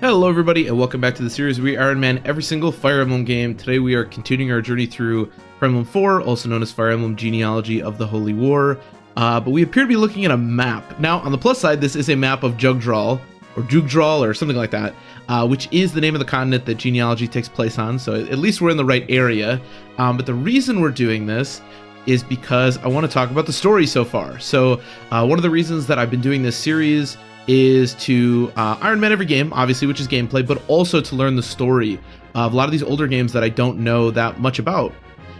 Hello everybody and welcome back to the series. We Iron Man every single Fire Emblem game. Today we are continuing our journey through Fire Emblem 4, also known as Fire Emblem Genealogy of the Holy War. But we appear to be looking at a map. Now on the plus side, this is a map of Jugdral, or Jugdral, or something like that, which is the name of the continent that Genealogy takes place on, so at least we're in the right area. But the reason we're doing this is because I want to talk about the story so far. So one of the reasons that I've been doing this series is to Iron Man every game, obviously, which is gameplay, but also to learn the story of a lot of these older games that I don't know that much about.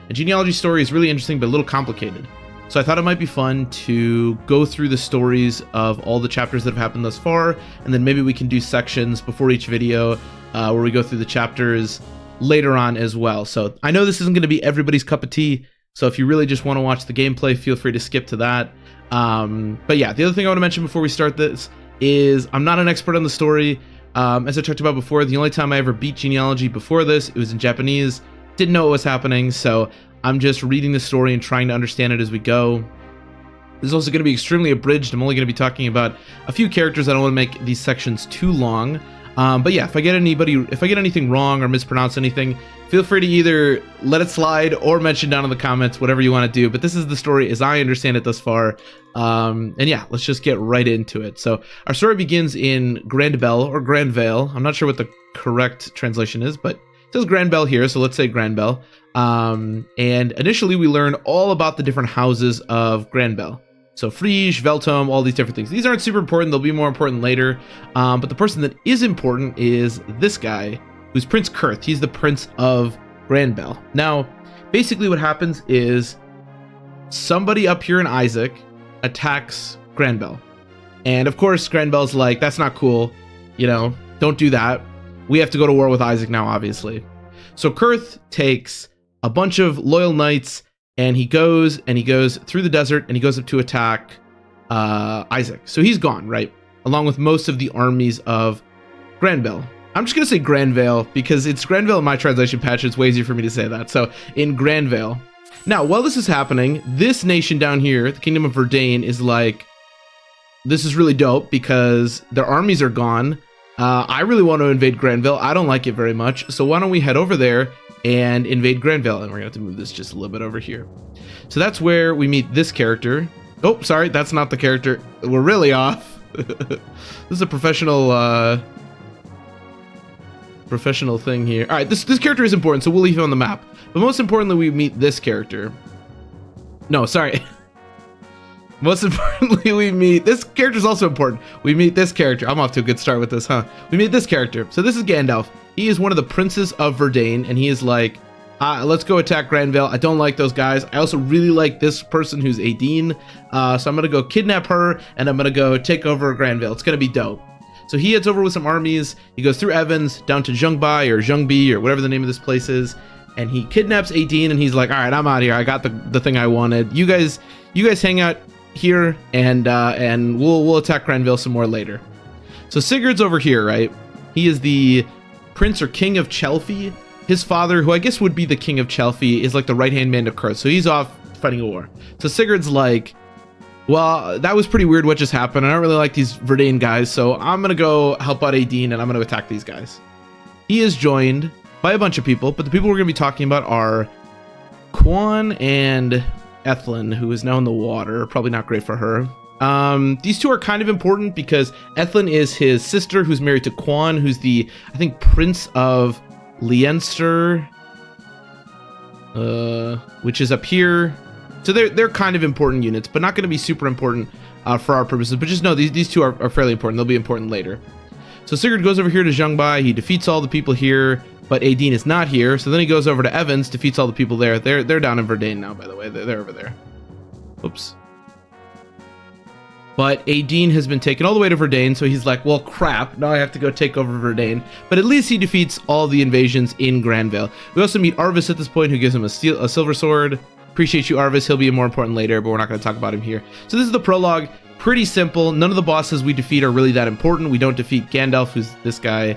And Genealogy's story is really interesting, but a little complicated. So I thought it might be fun to go through the stories of all the chapters that have happened thus far, and then maybe we can do sections before each video where we go through the chapters later on as well. So I know this isn't going to be everybody's cup of tea, so if you really just want to watch the gameplay, feel free to skip to that. But yeah, the other thing I want to mention before we start this is I'm not an expert on the story. As I talked about before, the only time I ever beat Genealogy before this, it was in Japanese. Didn't know what was happening, so I'm just reading the story and trying to understand it as we go. This is also going to be extremely abridged. I'm only going to be talking about a few characters. I don't want to make these sections too long. But yeah, if I get anything wrong or mispronounce anything, feel free to either let it slide or mention down in the comments, whatever you want to do. But this is the story as I understand it thus far. And yeah, let's just get right into it. So our story begins in Grandbell or Grandvale. I'm not sure what the correct translation is, but it says Grandbell here, so let's say Grandbell. And initially we learn all about the different houses of Grandbell. So Friege, Veltome, all these different things. These aren't super important. They'll be more important later. But the person that is important is this guy, who's Prince Kurth. He's the Prince of Grandbell. Now, basically what happens is somebody up here in Isaac attacks Grandbell. And of course, Grandbell's like, that's not cool. You know, don't do that. We have to go to war with Isaac now, obviously. So Kurth takes a bunch of loyal knights and he goes through the desert and he goes up to attack Isaac. So he's gone, right? Along with most of the armies of Grandbell. I'm just going to say Grandvale because it's Grandvale in my translation patch. It's way easier for me to say that. So in Grandvale. Now, while this is happening, this nation down here, the Kingdom of Verdane, is like, this is really dope because their armies are gone. I really want to invade Grandvale. I don't like it very much. So why don't we head over there and invade Grandvale? And we're going to have to move this just a little bit over here. So that's where we meet this character. Oh, sorry, that's not the character. We're really off. This is a professional thing here. All right, this character is important, so we'll leave him on the map. But most importantly, we meet this character. No, sorry. Most importantly, we meet... This character is also important. We meet this character. I'm off to a good start with this, huh? We meet this character. So this is Gandalf. He is one of the princes of Verdane, and he is like, let's go attack Grandvale. I don't like those guys. I also really like this person who's Aideen. So I'm going to go kidnap her, and I'm going to go take over Grandvale. It's going to be dope. So he heads over with some armies. He goes through Evans, down to Zhongbai, or Zhongbi, or whatever the name of this place is. And he kidnaps Aideen, and he's like, all right, I'm out of here. I got the thing I wanted. You guys hang out here, and we'll attack Grandvale some more later. So Sigurd's over here, right? He is the Prince or King of Chelphi. His father, who I guess would be the King of Chelphi, is like the right-hand man to Kurth. So he's off fighting a war. So Sigurd's like, well, that was pretty weird what just happened. I don't really like these Verdane guys, so I'm going to go help out Aideen, and I'm going to attack these guys. He is joined by a bunch of people, but the people we're going to be talking about are Quan and Ethlyn, who is now in the water. Probably not great for her. These two are kind of important because Ethlyn is his sister, who's married to Quan, who's the, I think, Prince of Leinster, which is up here. So they're kind of important units, but not going to be super important for our purposes. But just know these two are fairly important. They'll be important later. So Sigurd goes over here to Zhongbai. He defeats all the people here, but Aideen is not here. So then he goes over to Evans, defeats all the people there. They're down in Verdane now, by the way. They're over there. Oops. But Aideen has been taken all the way to Verdane, so he's like, well, crap, now I have to go take over Verdane. But at least he defeats all the invasions in Grandvale. We also meet Arvis at this point, who gives him a silver sword. Appreciate you, Arvis. He'll be more important later, but we're not going to talk about him here. So this is the prologue. Pretty simple. None of the bosses we defeat are really that important. We don't defeat Gandalf, who's this guy.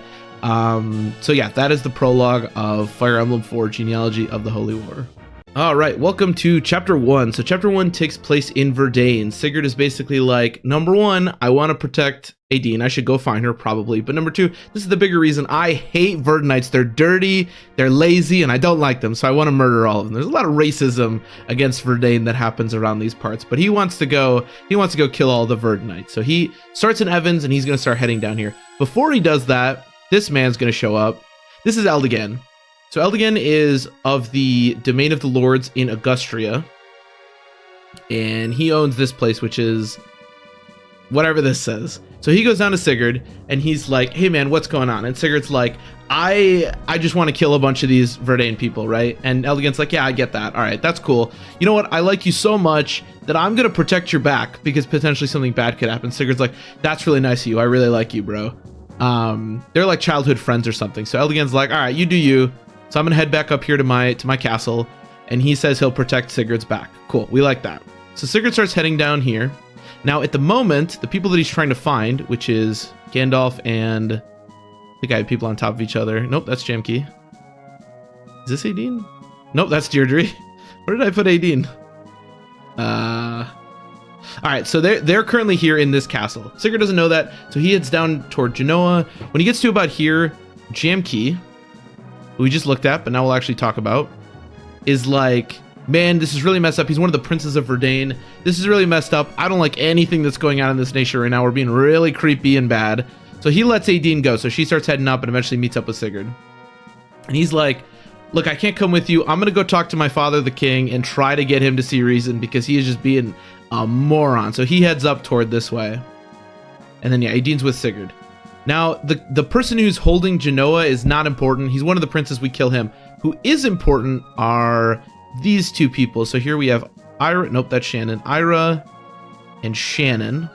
So yeah, that is the prologue of Fire Emblem 4 Genealogy of the Holy War. All right, welcome to chapter 1. So chapter 1 takes place in Verdane. Sigurd is basically like, number 1, I want to protect Aideen. I should go find her probably. But number 2, this is the bigger reason. I hate Verdanites. They're dirty, they're lazy, and I don't like them. So I want to murder all of them. There's a lot of racism against Verdane that happens around these parts. But he wants to go kill all the Verdanites. So he starts in Evans and he's going to start heading down here. Before he does that, this man's going to show up. This is Eldigan. So Eldigan is of the domain of the lords in Augustria, and he owns this place, which is whatever this says. So he goes down to Sigurd, and he's like, hey man, what's going on? And Sigurd's like, I just want to kill a bunch of these Verdane people, right? And Eldigan's like, yeah, I get that. All right, that's cool. You know what? I like you so much that I'm going to protect your back because potentially something bad could happen. Sigurd's like, that's really nice of you. I really like you, bro. They're like childhood friends or something. So Eldigan's like, all right, you do you. So I'm gonna head back up here to my castle, and he says he'll protect Sigurd's back. Cool, we like that. So Sigurd starts heading down here. Now at the moment, the people that he's trying to find, which is Gandalf and the guy, people on top of each other. Nope, that's Jamke. Is this Aideen? Nope, that's Deirdre. Where did I put Aideen? All right, so they're currently here in this castle. Sigurd doesn't know that, so he heads down toward Genoa. When he gets to about here, Jamke, who we just looked at, but now we'll actually talk about, is like, man, this is really messed up. He's one of the princes of Verdane. This is really messed up. I don't like anything that's going on in this nation right now. We're being really creepy and bad. So he lets Aideen go. So she starts heading up and eventually meets up with Sigurd. And he's like, look, I can't come with you. I'm going to go talk to my father, the king, and try to get him to see reason because he is just being a moron. So he heads up toward this way. And then, yeah, Aideen's with Sigurd. Now, the person who's holding Genoa is not important. He's one of the princes. We kill him. Who is important are these two people. So here we have Ira. Nope, that's Shannon. Ira and Shannon.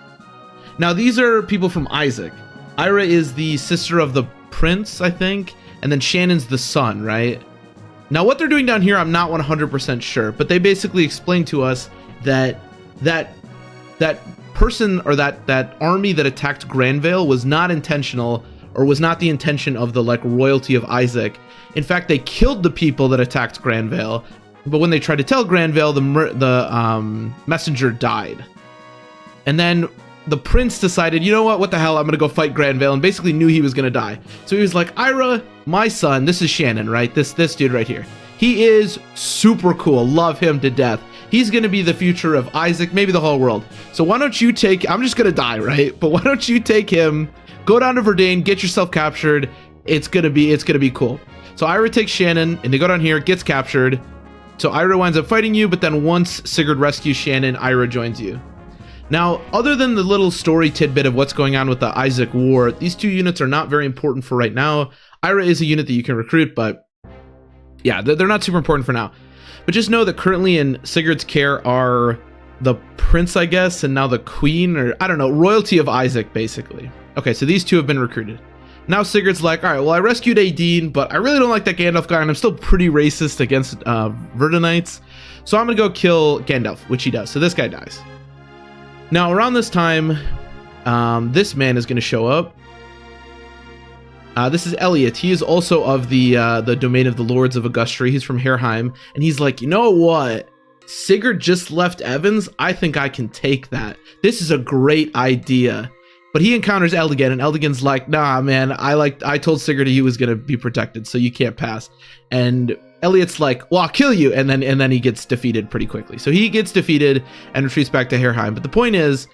Now, these are people from Isaac. Ira is the sister of the prince, I think. And then Shannon's the son, right? Now, what they're doing down here, I'm not 100% sure. But they basically explain to us that person or that army that attacked Granvale was not intentional or was not the intention of the like royalty of Isaac. In fact, they killed the people that attacked Granvale, but when they tried to tell Granvale, the messenger died. And then the prince decided, you know what the hell, I'm gonna go fight Granvale, and basically knew he was gonna die. So he was like, Ira, my son, this is Shannon, right? This dude right here. He is super cool, love him to death. He's going to be the future of Isaac, maybe the whole world. So why don't you take, I'm just going to die, right? But why don't you take him, go down to Verdane, get yourself captured. It's going to be cool. So Ira takes Shannon and they go down here, gets captured. So Ira winds up fighting you, but then once Sigurd rescues Shannon, Ira joins you. Now, other than the little story tidbit of what's going on with the Isaac War, these two units are not very important for right now. Ira is a unit that you can recruit, but yeah, they're not super important for now. But just know that currently in Sigurd's care are the prince, I guess, and now the queen, or I don't know, royalty of Isaac, basically. Okay, so these two have been recruited. Now Sigurd's like, all right, well, I rescued Aideen, but I really don't like that Gandalf guy, and I'm still pretty racist against Verdanites. So I'm going to go kill Gandalf, which he does. So this guy dies. Now, around this time, this man is going to show up. This is Elliot. He is also of the domain of the Lords of Augustria. He's from Herheim. And he's like, you know what? Sigurd just left Evans. I think I can take that. This is a great idea. But he encounters Eldigan, and Eldigan's like, nah, man, I told Sigurd he was going to be protected, so you can't pass. And Elliot's like, well, I'll kill you. And then he gets defeated pretty quickly. So he gets defeated and retreats back to Herheim. But the point is,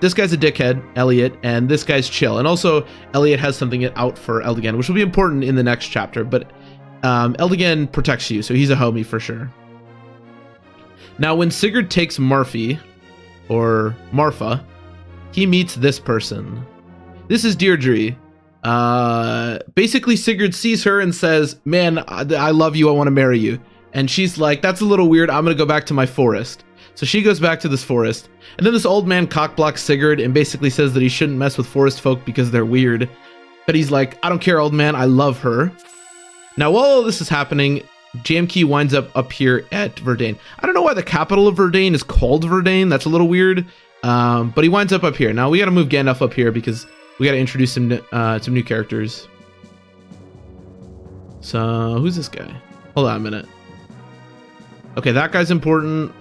this guy's a dickhead, Elliot, and this guy's chill. And also, Elliot has something out for Eldigan, which will be important in the next chapter. But Eldigan protects you, so he's a homie for sure. Now, when Sigurd takes Marfi, or Marfa, he meets this person. This is Deirdre. Basically, Sigurd sees her and says, man, I love you, I want to marry you. And she's like, that's a little weird, I'm going to go back to my forest. So she goes back to this forest, and then this old man cockblocks Sigurd and basically says that he shouldn't mess with forest folk because they're weird. But he's like, I don't care, old man, I love her. Now, while all this is happening, Jamke winds up here at Verdane. I don't know why the capital of Verdane is called Verdane. That's a little weird. But he winds up here. Now, we got to move Gandalf up here because we got to introduce some new characters. So, who's this guy? Hold on a minute. Okay, that guy's important.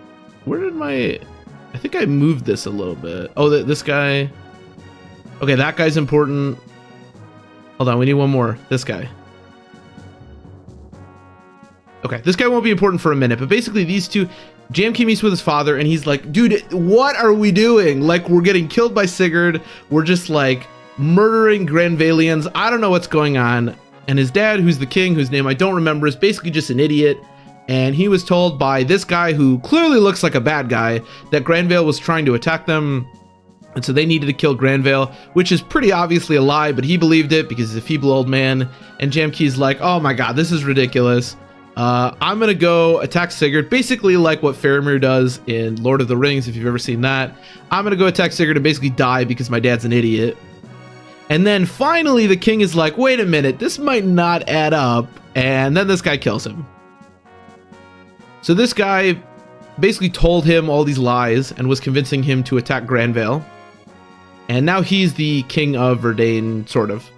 Where did my... I think I moved this a little bit. Oh, this guy. Okay, that guy's important. Hold on, we need one more. This guy. Okay, this guy won't be important for a minute, but basically these two... Jamke meets with his father, and he's like, dude, what are we doing? Like, we're getting killed by Sigurd. We're just, like, murdering Granvalians. I don't know what's going on. And his dad, who's the king, whose name I don't remember, is basically just an idiot. And he was told by this guy, who clearly looks like a bad guy, that Granvale was trying to attack them. And so they needed to kill Granvale, which is pretty obviously a lie, but he believed it because he's a feeble old man. And Jamke's like, oh my god, this is ridiculous. I'm gonna go attack Sigurd, basically like what Faramir does in Lord of the Rings, if you've ever seen that. I'm gonna go attack Sigurd and basically die because my dad's an idiot. And then finally the king is like, wait a minute, this might not add up. And then this guy kills him. So this guy basically told him all these lies and was convincing him to attack Granvale. And now he's the king of Verdane, sort of.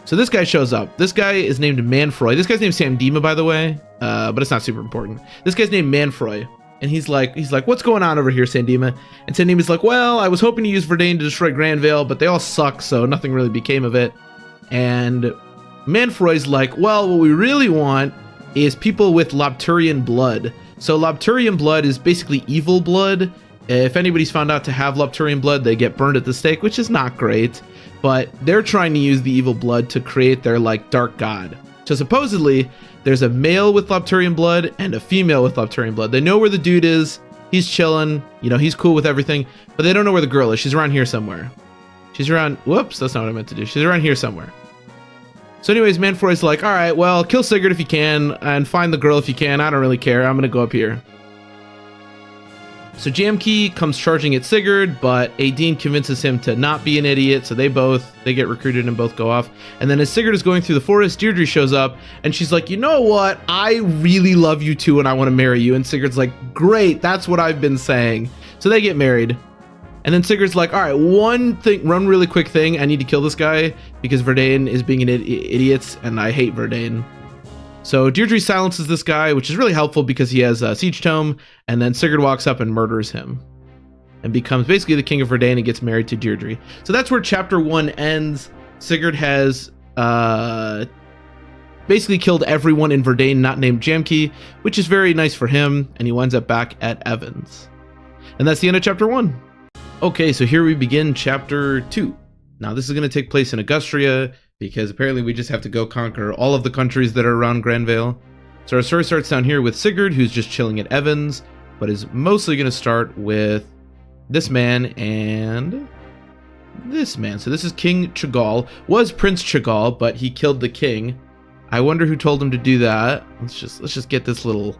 So this guy shows up. This guy is named Manfroy. This guy's named Samdima, by the way, but it's not super important. This guy's named Manfroy. And he's like, what's going on over here, Samdima? And Samdima's like, well, I was hoping to use Verdane to destroy Granvale, but they all suck, so nothing really became of it. And Manfroy's like, well, what we really want is people with Lobturian blood. So Lobturian blood is basically evil blood. If anybody's found out to have Lobturian blood, they get burned at the stake, which is not great. But they're trying to use the evil blood to create their, like, dark god. So supposedly, there's a male with Lobturian blood and a female with Lobturian blood. They know where the dude is. He's chilling. You know, he's cool with everything. But they don't know where the girl is. She's around here somewhere. She's around... Whoops, that's not what I meant to do. She's around here somewhere. So anyways, Manfroy's like, all right, well, kill Sigurd if you can, and find the girl if you can. I don't really care. I'm going to go up here. So Jamke comes charging at Sigurd, but Aideen convinces him to not be an idiot, so they get recruited and both go off. And then as Sigurd is going through the forest, Deirdre shows up, and she's like, you know what? I really love you too, and I want to marry you. And Sigurd's like, great, that's what I've been saying. So they get married. And then Sigurd's like, all right, one really quick thing. I need to kill this guy because Verdane is being an idiot, and I hate Verdane. So Deirdre silences this guy, which is really helpful because he has a siege tome, and then Sigurd walks up and murders him and becomes basically the king of Verdane and gets married to Deirdre. So that's where chapter 1 ends. Sigurd has basically killed everyone in Verdane not named Jamke, which is very nice for him, and he winds up back at Evans. And that's the end of chapter 1. Okay, so here we begin chapter 2. Now this is going to take place in Augustria, because apparently we just have to go conquer all of the countries that are around Granvale. So our story starts down here with Sigurd, who's just chilling at Evans, but is mostly going to start with this man and this man. So this is King Chagall. Was Prince Chagall, but he killed the king. I wonder who told him to do that. Let's just get this little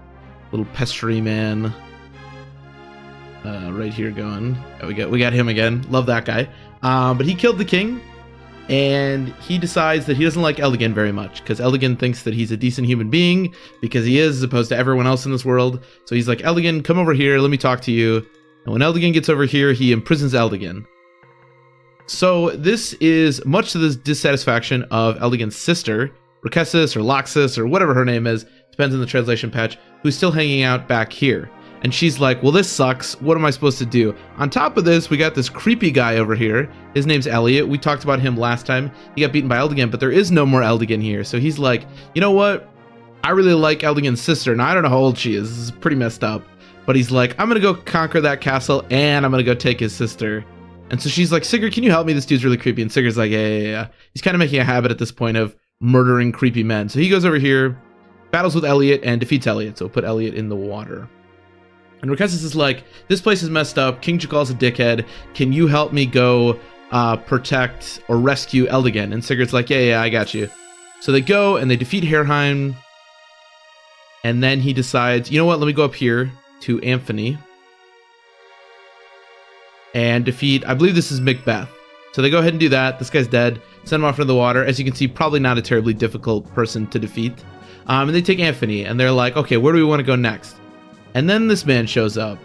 pestery man right here going. Oh, we got him again. Love that guy. But he killed the king. And he decides that he doesn't like Eldigan very much, because Eldigan thinks that he's a decent human being, because he is, as opposed to everyone else in this world. So he's like, Eldigan, come over here, let me talk to you. And when Eldigan gets over here, he imprisons Eldigan. So this is much to the dissatisfaction of Eldigan's sister, Rhekessis or Loxus or whatever her name is, depends on the translation patch, who's still hanging out back here. And she's like, well, this sucks. What am I supposed to do? On top of this, we got this creepy guy over here. His name's Elliot. We talked about him last time. He got beaten by Eldigan, but there is no more Eldigan here. So he's like, you know what? I really like Eldigan's sister. Now, I don't know how old she is. This is pretty messed up. But he's like, I'm going to go conquer that castle, and I'm going to go take his sister. And so she's like, Sigurd, can you help me? This dude's really creepy. And Sigurd's like, yeah. He's kind of making a habit at this point of murdering creepy men. So he goes over here, battles with Elliot, and defeats Elliot. So put Elliot in the water. And Rhekessis is like, this place is messed up. King Chagall's a dickhead. Can you help me go protect or rescue Eldigan? And Sigurd's like, yeah, I got you. So they go and they defeat Herheim. And then he decides, you know what? Let me go up here to Anthony and defeat, I believe this is Macbeth. So they go ahead and do that. This guy's dead. Send him off into the water. As you can see, probably not a terribly difficult person to defeat. And they take Anthony and they're like, okay, where do we want to go next? And then this man shows up.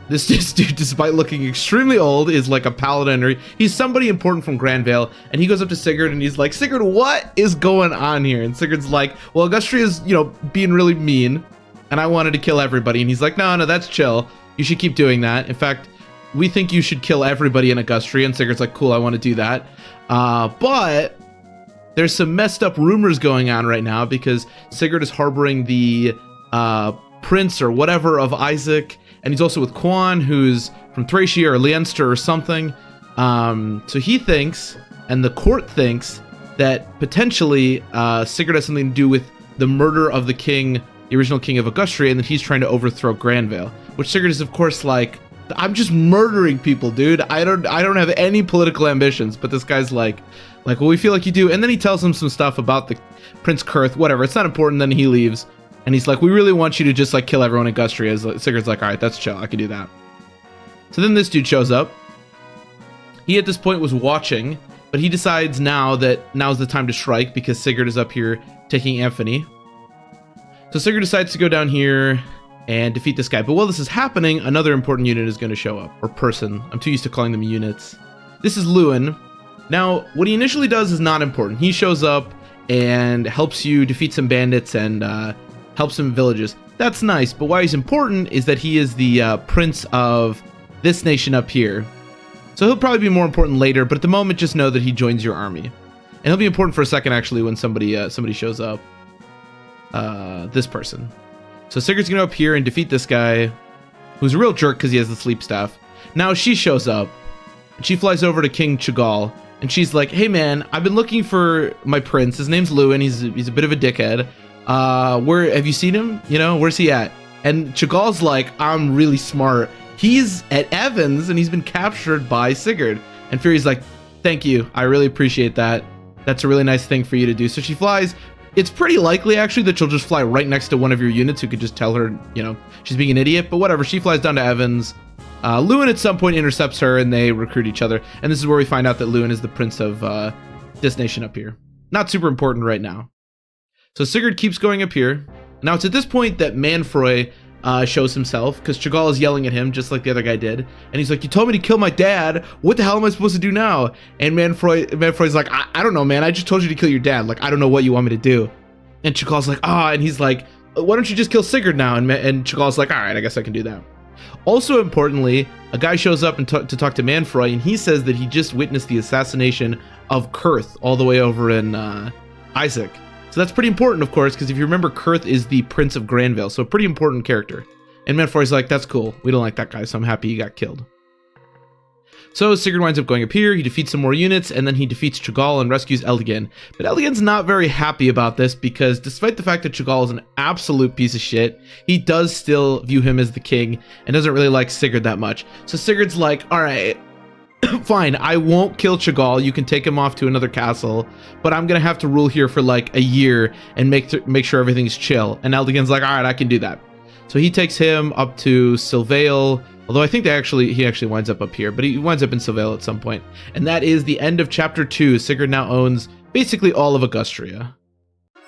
This dude, despite looking extremely old, is like a paladin, or he's somebody important from Grandvale, and he goes up to Sigurd and he's like, Sigurd, what is going on here? And Sigurd's like, well, Augustria's, being really mean, and I wanted to kill everybody. And he's like, no, that's chill. You should keep doing that. In fact, we think you should kill everybody in Augustria. And Sigurd's like, cool, I want to do that. But there's some messed up rumors going on right now because Sigurd is harboring the prince or whatever of Isaac, and he's also with Quan, who's from Thracia or Leinster or something. So he thinks, and the court thinks, that potentially Sigurd has something to do with the murder of the king, the original king of Augustria, and that he's trying to overthrow Grandvale. Which Sigurd is, of course, like, I'm just murdering people, dude. I don't have any political ambitions. But this guy's like, well, we feel like you do. And then he tells him some stuff about the Prince Kurth, whatever. It's not important. Then he leaves. And he's like, we really want you to just like kill everyone in Augustria. Sigurd's like, all right, that's chill. I can do that. So then this dude shows up. He at this point was watching, but he decides now's the time to strike because Sigurd is up here taking Anthony. So Sigurd decides to go down here and defeat this guy. But while this is happening, another important unit is going to show up, or person. I'm too used to calling them units. This is Lewin. Now, what he initially does is not important. He shows up and helps you defeat some bandits and helps some villages. That's nice, but why he's important is that he is the prince of this nation up here. So he'll probably be more important later, but at the moment, just know that he joins your army. And he'll be important for a second, actually, when somebody shows up. This person. So Sigurd's gonna go up here and defeat this guy, who's a real jerk because he has the sleep staff. Now she shows up, and she flies over to King Chagall, and she's like, hey man, I've been looking for my prince. His name's Lewin. He's a bit of a dickhead. Where have you seen him? Where's he at? And Chagall's like, I'm really smart. He's at Evans, and he's been captured by Sigurd. And Fury's like, thank you. I really appreciate that. That's a really nice thing for you to do. So she flies. It's pretty likely, actually, that she'll just fly right next to one of your units who could just tell her, she's being an idiot. But whatever, she flies down to Evans. Lewin at some point intercepts her, and they recruit each other. And this is where we find out that Lewin is the prince of this nation up here. Not super important right now. So Sigurd keeps going up here. Now it's at this point that Manfroy shows himself, because Chagall is yelling at him just like the other guy did. And he's like, you told me to kill my dad. What the hell am I supposed to do now? And Manfroy's like, I don't know, man. I just told you to kill your dad. Like, I don't know what you want me to do. And Chagall's like, and he's like, why don't you just kill Sigurd now? And Chagall's like, all right, I guess I can do that. Also importantly, a guy shows up to talk to Manfroy, and he says that he just witnessed the assassination of Kurth all the way over in Isaac. So that's pretty important, of course, because if you remember, Kurth is the Prince of Grandvale, so a pretty important character. And Manfroy's like, that's cool. We don't like that guy, so I'm happy he got killed. So Sigurd winds up going up here, he defeats some more units, and then he defeats Chagall and rescues Eldigan. But Eldigan's not very happy about this, because despite the fact that Chagall is an absolute piece of shit, he does still view him as the king, and doesn't really like Sigurd that much. So Sigurd's like, alright, fine, I won't kill Chagall, you can take him off to another castle, but I'm gonna have to rule here for like a year, and make sure everything's chill. And Eldigan's like, alright, I can do that. So he takes him up to Silvale, although I think he actually winds up here, but he winds up in Silvale at some point. And that is the end of Chapter 2. Sigurd now owns basically all of Augustria.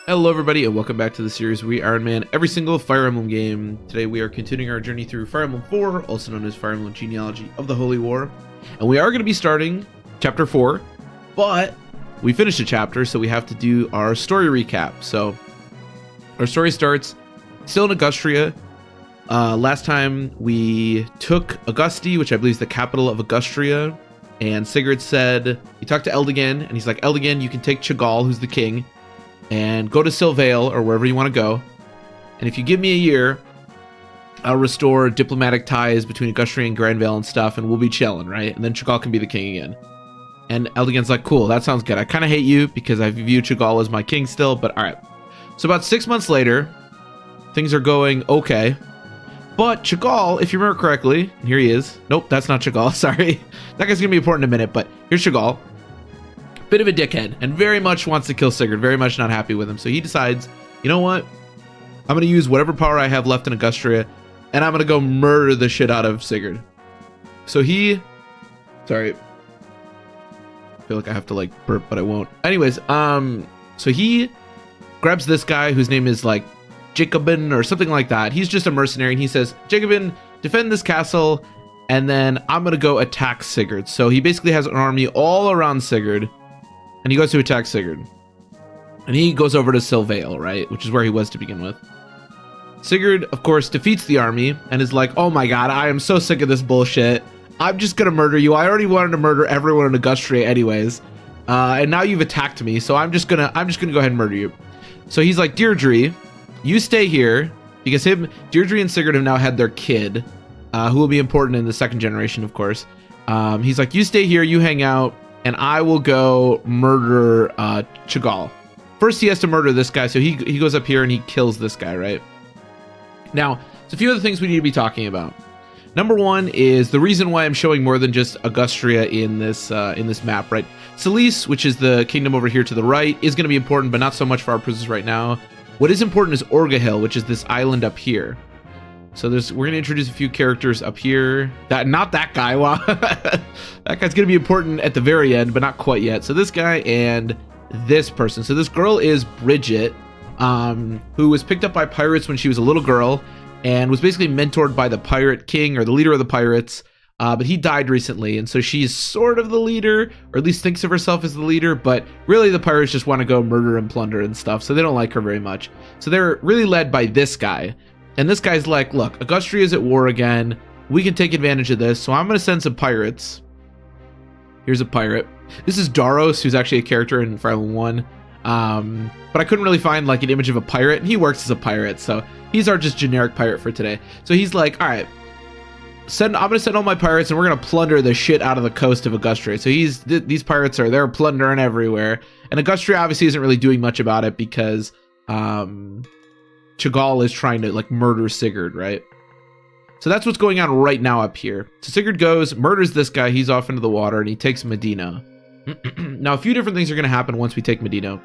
Hello everybody, and welcome back to the series We Iron Man every single Fire Emblem game. Today we are continuing our journey through Fire Emblem 4, also known as Fire Emblem Genealogy of the Holy War. And we are going to be starting Chapter 4, but we finished a chapter, so we have to do our story recap. So our story starts still in Augustria. Last time we took Augusti, which I believe is the capital of Augustria, and Sigurd said, he talked to Eldigan, and he's like, Eldigan, you can take Chagall, who's the king, and go to Silvale, or wherever you want to go, and if you give me a year, I'll restore diplomatic ties between Augustria and Grandvale and stuff, and we'll be chilling, right? And then Chagall can be the king again. And Eldigan's like, cool, that sounds good. I kind of hate you, because I view Chagall as my king still, but alright. So about 6 months later, things are going okay. But Chagall, if you remember correctly, and here he is. Nope, that's not Chagall, sorry. That guy's going to be important in a minute, but here's Chagall. Bit of a dickhead, and very much wants to kill Sigurd, very much not happy with him. So he decides, you know what? I'm going to use whatever power I have left in Augustria, and I'm going to go murder the shit out of Sigurd. So sorry. I feel like I have to like burp, but I won't. Anyways, so he grabs this guy whose name is like Jacobin or something like that. He's just a mercenary, and he says, Jacobin, defend this castle, and then I'm going to go attack Sigurd. So he basically has an army all around Sigurd, and he goes to attack Sigurd. And he goes over to Silvale, right? Which is where he was to begin with. Sigurd, of course, defeats the army and is like, oh my god, I am so sick of this bullshit. I'm just going to murder you. I already wanted to murder everyone in Augustria anyways. And now you've attacked me, so I'm just gonna go ahead and murder you. So he's like, Deirdre, you stay here, because Deirdre and Sigurd have now had their kid, who will be important in the second generation, of course. He's like, you stay here, you hang out, and I will go murder Chagall. First, he has to murder this guy, so he goes up here and he kills this guy, right? Now, there's a few other things we need to be talking about. Number one is the reason why I'm showing more than just Augustria in this map, right? Celis, which is the kingdom over here to the right, is going to be important, but not so much for our princes right now. What is important is Orga Hill, which is this island up here. So we're going to introduce a few characters up here. Not that guy. Wow. That guy's going to be important at the very end, but not quite yet. So this guy and this person. So this girl is Bridget, who was picked up by pirates when she was a little girl and was basically mentored by the pirate king or the leader of the pirates. But he died recently, and so she's sort of the leader, or at least thinks of herself as the leader, but really the pirates just want to go murder and plunder and stuff, so they don't like her very much. So they're really led by this guy. And this guy's like, look, Augustria is at war again. We can take advantage of this, so I'm going to send some pirates. Here's a pirate. This is Daros, who's actually a character in Fire Emblem 1. But I couldn't really find like an image of a pirate, and he works as a pirate, so he's our just generic pirate for today. So he's like, all right, I'm going to send all my pirates, and we're going to plunder the shit out of the coast of Augustria. So these pirates they're plundering everywhere. And Augustria obviously isn't really doing much about it because Chagall is trying to like murder Sigurd, right? So that's what's going on right now up here. So Sigurd goes, murders this guy. He's off into the water, and he takes Medina. Now, a few different things are going to happen once we take Medina.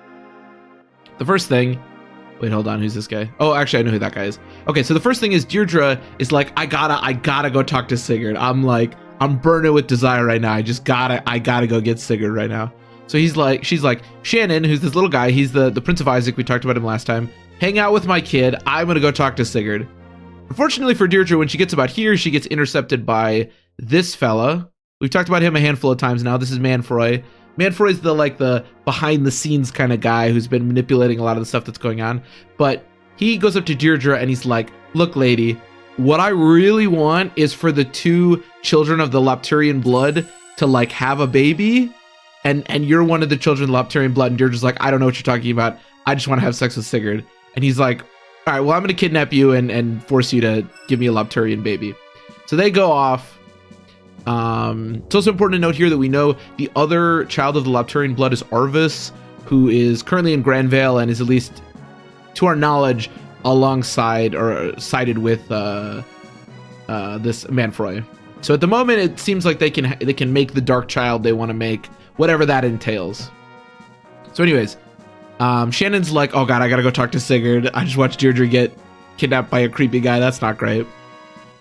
The first thing... Wait, hold on. Who's this guy? Oh, actually, I know who that guy is. Okay, so the first thing is Deirdre is like, I gotta go talk to Sigurd. I'm burning with desire right now. I gotta go get Sigurd right now. So she's like, Shannon, who's this little guy. He's the Prince of Isaac. We talked about him last time. Hang out with my kid. I'm gonna go talk to Sigurd. Unfortunately for Deirdre, when she gets about here, she gets intercepted by this fella. We've talked about him a handful of times now. This is Manfroy. Manfroy's the behind the scenes kind of guy who's been manipulating a lot of the stuff that's going on. But he goes up to Deirdre and he's like, look, lady, what I really want is for the two children of the Lopturian blood to like have a baby. And you're one of the children of the Lopturian blood. And Deirdre's like, I don't know what you're talking about. I just want to have sex with Sigurd. And he's like, all right, well, I'm going to kidnap you and force you to give me a Lopturian baby. So they go off. It's also important to note here that we know the other child of the Lopturian blood is Arvis, who is currently in Granvale and is at least, to our knowledge, alongside or sided with this Manfroy. So at the moment, it seems like they can make the dark child they want to make, whatever that entails. So anyways, Shannon's like, oh god, I gotta go talk to Sigurd. I just watched Deirdre get kidnapped by a creepy guy. That's not great.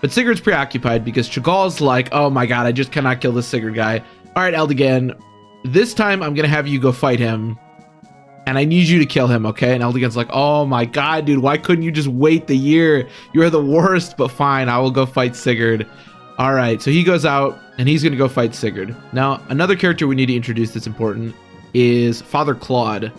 But Sigurd's preoccupied because Chagall's like, oh my god, I just cannot kill this Sigurd guy. All right, Eldigan, this time I'm going to have you go fight him. And I need you to kill him, okay? And Eldigan's like, oh my god, dude, why couldn't you just wait the year? You're the worst, but fine, I will go fight Sigurd. All right, so he goes out and he's going to go fight Sigurd. Now, another character we need to introduce that's important is Father Claude.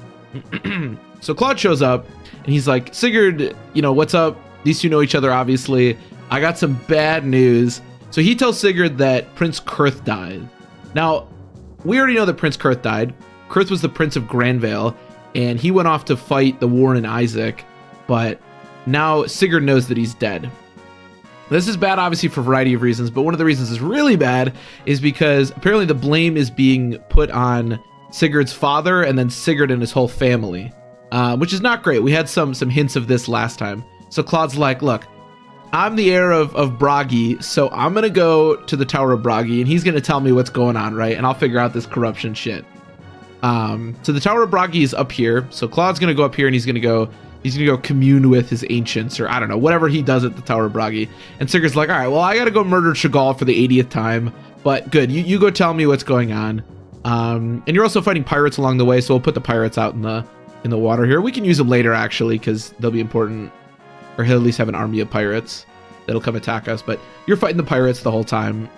So Claude shows up and he's like, Sigurd, what's up? These two know each other, obviously. I got some bad news. So he tells Sigurd that Prince Kurth died. Now, we already know that Prince Kurth died. Kurth was the Prince of Granvale, and he went off to fight the war in Isaac, but now Sigurd knows that he's dead. This is bad, obviously, for a variety of reasons, but one of the reasons it's really bad is because apparently the blame is being put on Sigurd's father and then Sigurd and his whole family, which is not great. We had some hints of this last time. So Claude's like, look, I'm the heir of Bragi, so I'm going to go to the Tower of Bragi, and he's going to tell me what's going on, right? And I'll figure out this corruption shit. So the Tower of Bragi is up here, so Claude's going to go up here, and he's going to go commune with his ancients, or I don't know, whatever he does at the Tower of Bragi. And Sigurd's like, all right, well, I got to go murder Chagall for the 80th time, but good, you go tell me what's going on. And you're also fighting pirates along the way, so we'll put the pirates out in the water here. We can use them later, actually, because they'll be important. Or he'll at least have an army of pirates. that'll come attack us, but you're fighting the pirates the whole time.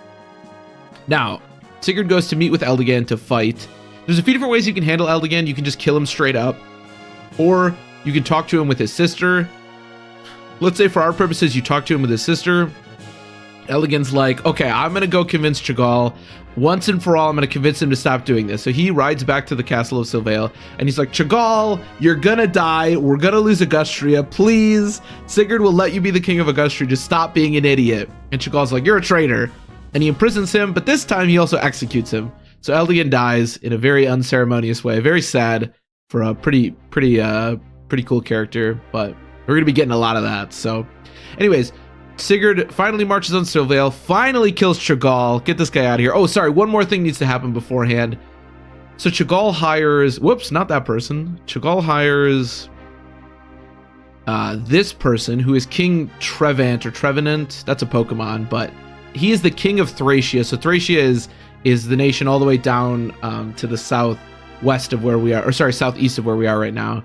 Now, Sigurd goes to meet with Eldigan to fight. There's a few different ways you can handle Eldigan. You can just kill him straight up, or you can talk to him with his sister. Let's say for our purposes, you talk to him with his sister. Eldigan's like, okay, I'm going to go convince Chagall. Once and for all, I'm going to convince him to stop doing this. So he rides back to the castle of Silvale, and he's like, Chagall, you're going to die. We're going to lose Augustria. Please, Sigurd will let you be the king of Augustria. Just stop being an idiot. And Chagall's like, you're a traitor. And he imprisons him, but this time he also executes him. So Eldigan dies in a very unceremonious way. Very sad for a pretty cool character, but we're going to be getting a lot of that. So anyways, Sigurd finally marches on Silvale, finally kills Chagall. Get this guy out of here. Oh, sorry, one more thing needs to happen beforehand. So Chagall hires, whoops, not that person. Chagall hires this person who is King Trevant or Trevenant. That's a Pokemon, but he is the king of Thracia. So Thracia is the nation all the way down to the southwest of where we are, or sorry, southeast of where we are right now.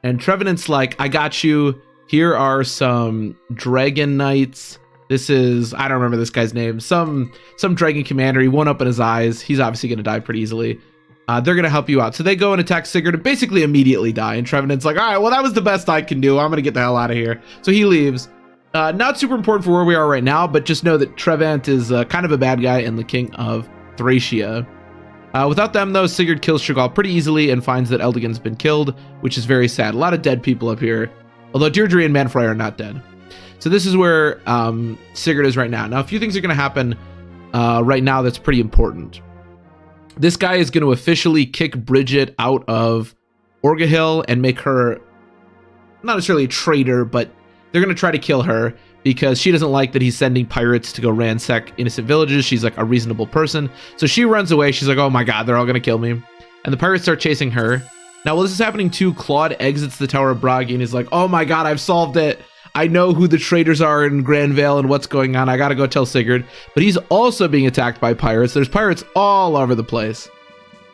And Trevenant's like, I got you. Here are some dragon knights. This is, I don't remember this guy's name. Some dragon commander. He won up in his eyes. He's obviously going to die pretty easily. They're going to help you out. So they go and attack Sigurd and basically immediately die. And Trevenant's like, all right, well, that was the best I can do. I'm going to get the hell out of here. So he leaves. Not super important for where we are right now, but just know that Trevant is kind of a bad guy and the king of Thracia. Without them, though, Sigurd kills Chagall pretty easily and finds that Eldigan's been killed, which is very sad. A lot of dead people up here. Although Deirdre and Manfrey are not dead. So this is where Sigurd is right now. Now, a few things are going to happen right now that's pretty important. This guy is going to officially kick Bridget out of Orga Hill and make her not necessarily a traitor, but they're going to try to kill her because she doesn't like that he's sending pirates to go ransack innocent villages. She's like a reasonable person. So she runs away. She's like, oh my God, they're all going to kill me. And the pirates start chasing her. Now, while this is happening too, Claude exits the Tower of Bragi and is like, oh my God, I've solved it. I know who the traitors are in Granvale and what's going on. I gotta go tell Sigurd. But he's also being attacked by pirates. There's pirates all over the place.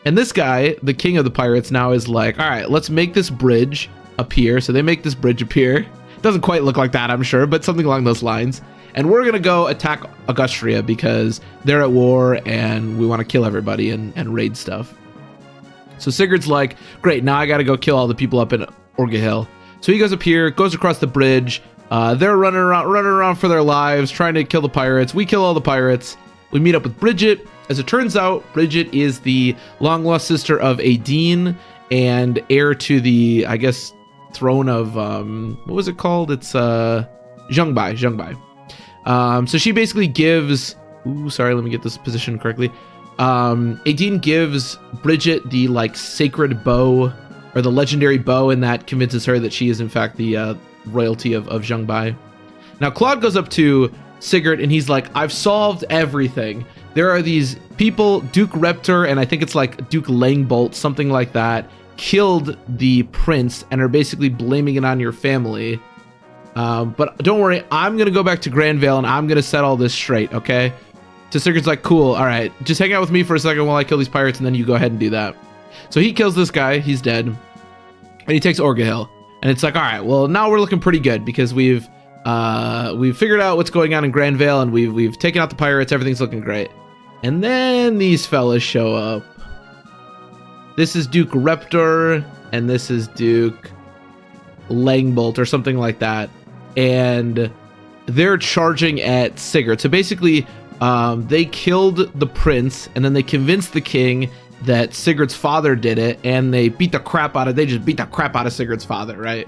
And this guy, the king of the pirates, now is like, all right, let's make this bridge appear. So they make this bridge appear. It doesn't quite look like that, I'm sure, but something along those lines. And we're gonna go attack Augustria because they're at war and we want to kill everybody and raid stuff. So Sigurd's like, great, now I gotta go kill all the people up in Orga Hill. So he goes up here, goes across the bridge. They're running around for their lives, trying to kill the pirates. We kill all the pirates. We meet up with Bridget. As it turns out, Bridget is the long-lost sister of Aideen and heir to the, I guess, throne of, what was it called? It's Zhengbai. So she basically gives, sorry, let me get this position correctly. Aideen gives Bridget the like sacred bow or the legendary bow, and that convinces her that she is in fact the royalty of Zhengbai. Now Claude goes up to Sigurd and he's like, I've solved everything. There are these people, Duke Reptor and I think it's like Duke Langbolt, something like that, killed the prince and are basically blaming it on your family. But don't worry, I'm gonna go back to Granvale and I'm gonna set all this straight, okay? So Sigurd's like, cool, all right, just hang out with me for a second while I kill these pirates and then you go ahead and do that. So he kills this guy, he's dead, and he takes Orga Hill. And it's like, all right, well, now we're looking pretty good because we've figured out what's going on in Granvale and we've taken out the pirates, everything's looking great. And then these fellas show up. This is Duke Reptor, and this is Duke Langbolt or something like that. And they're charging at Sigurd. So basically, they killed the prince, and then they convinced the king that Sigurd's father did it, and they just beat the crap out of Sigurd's father, right?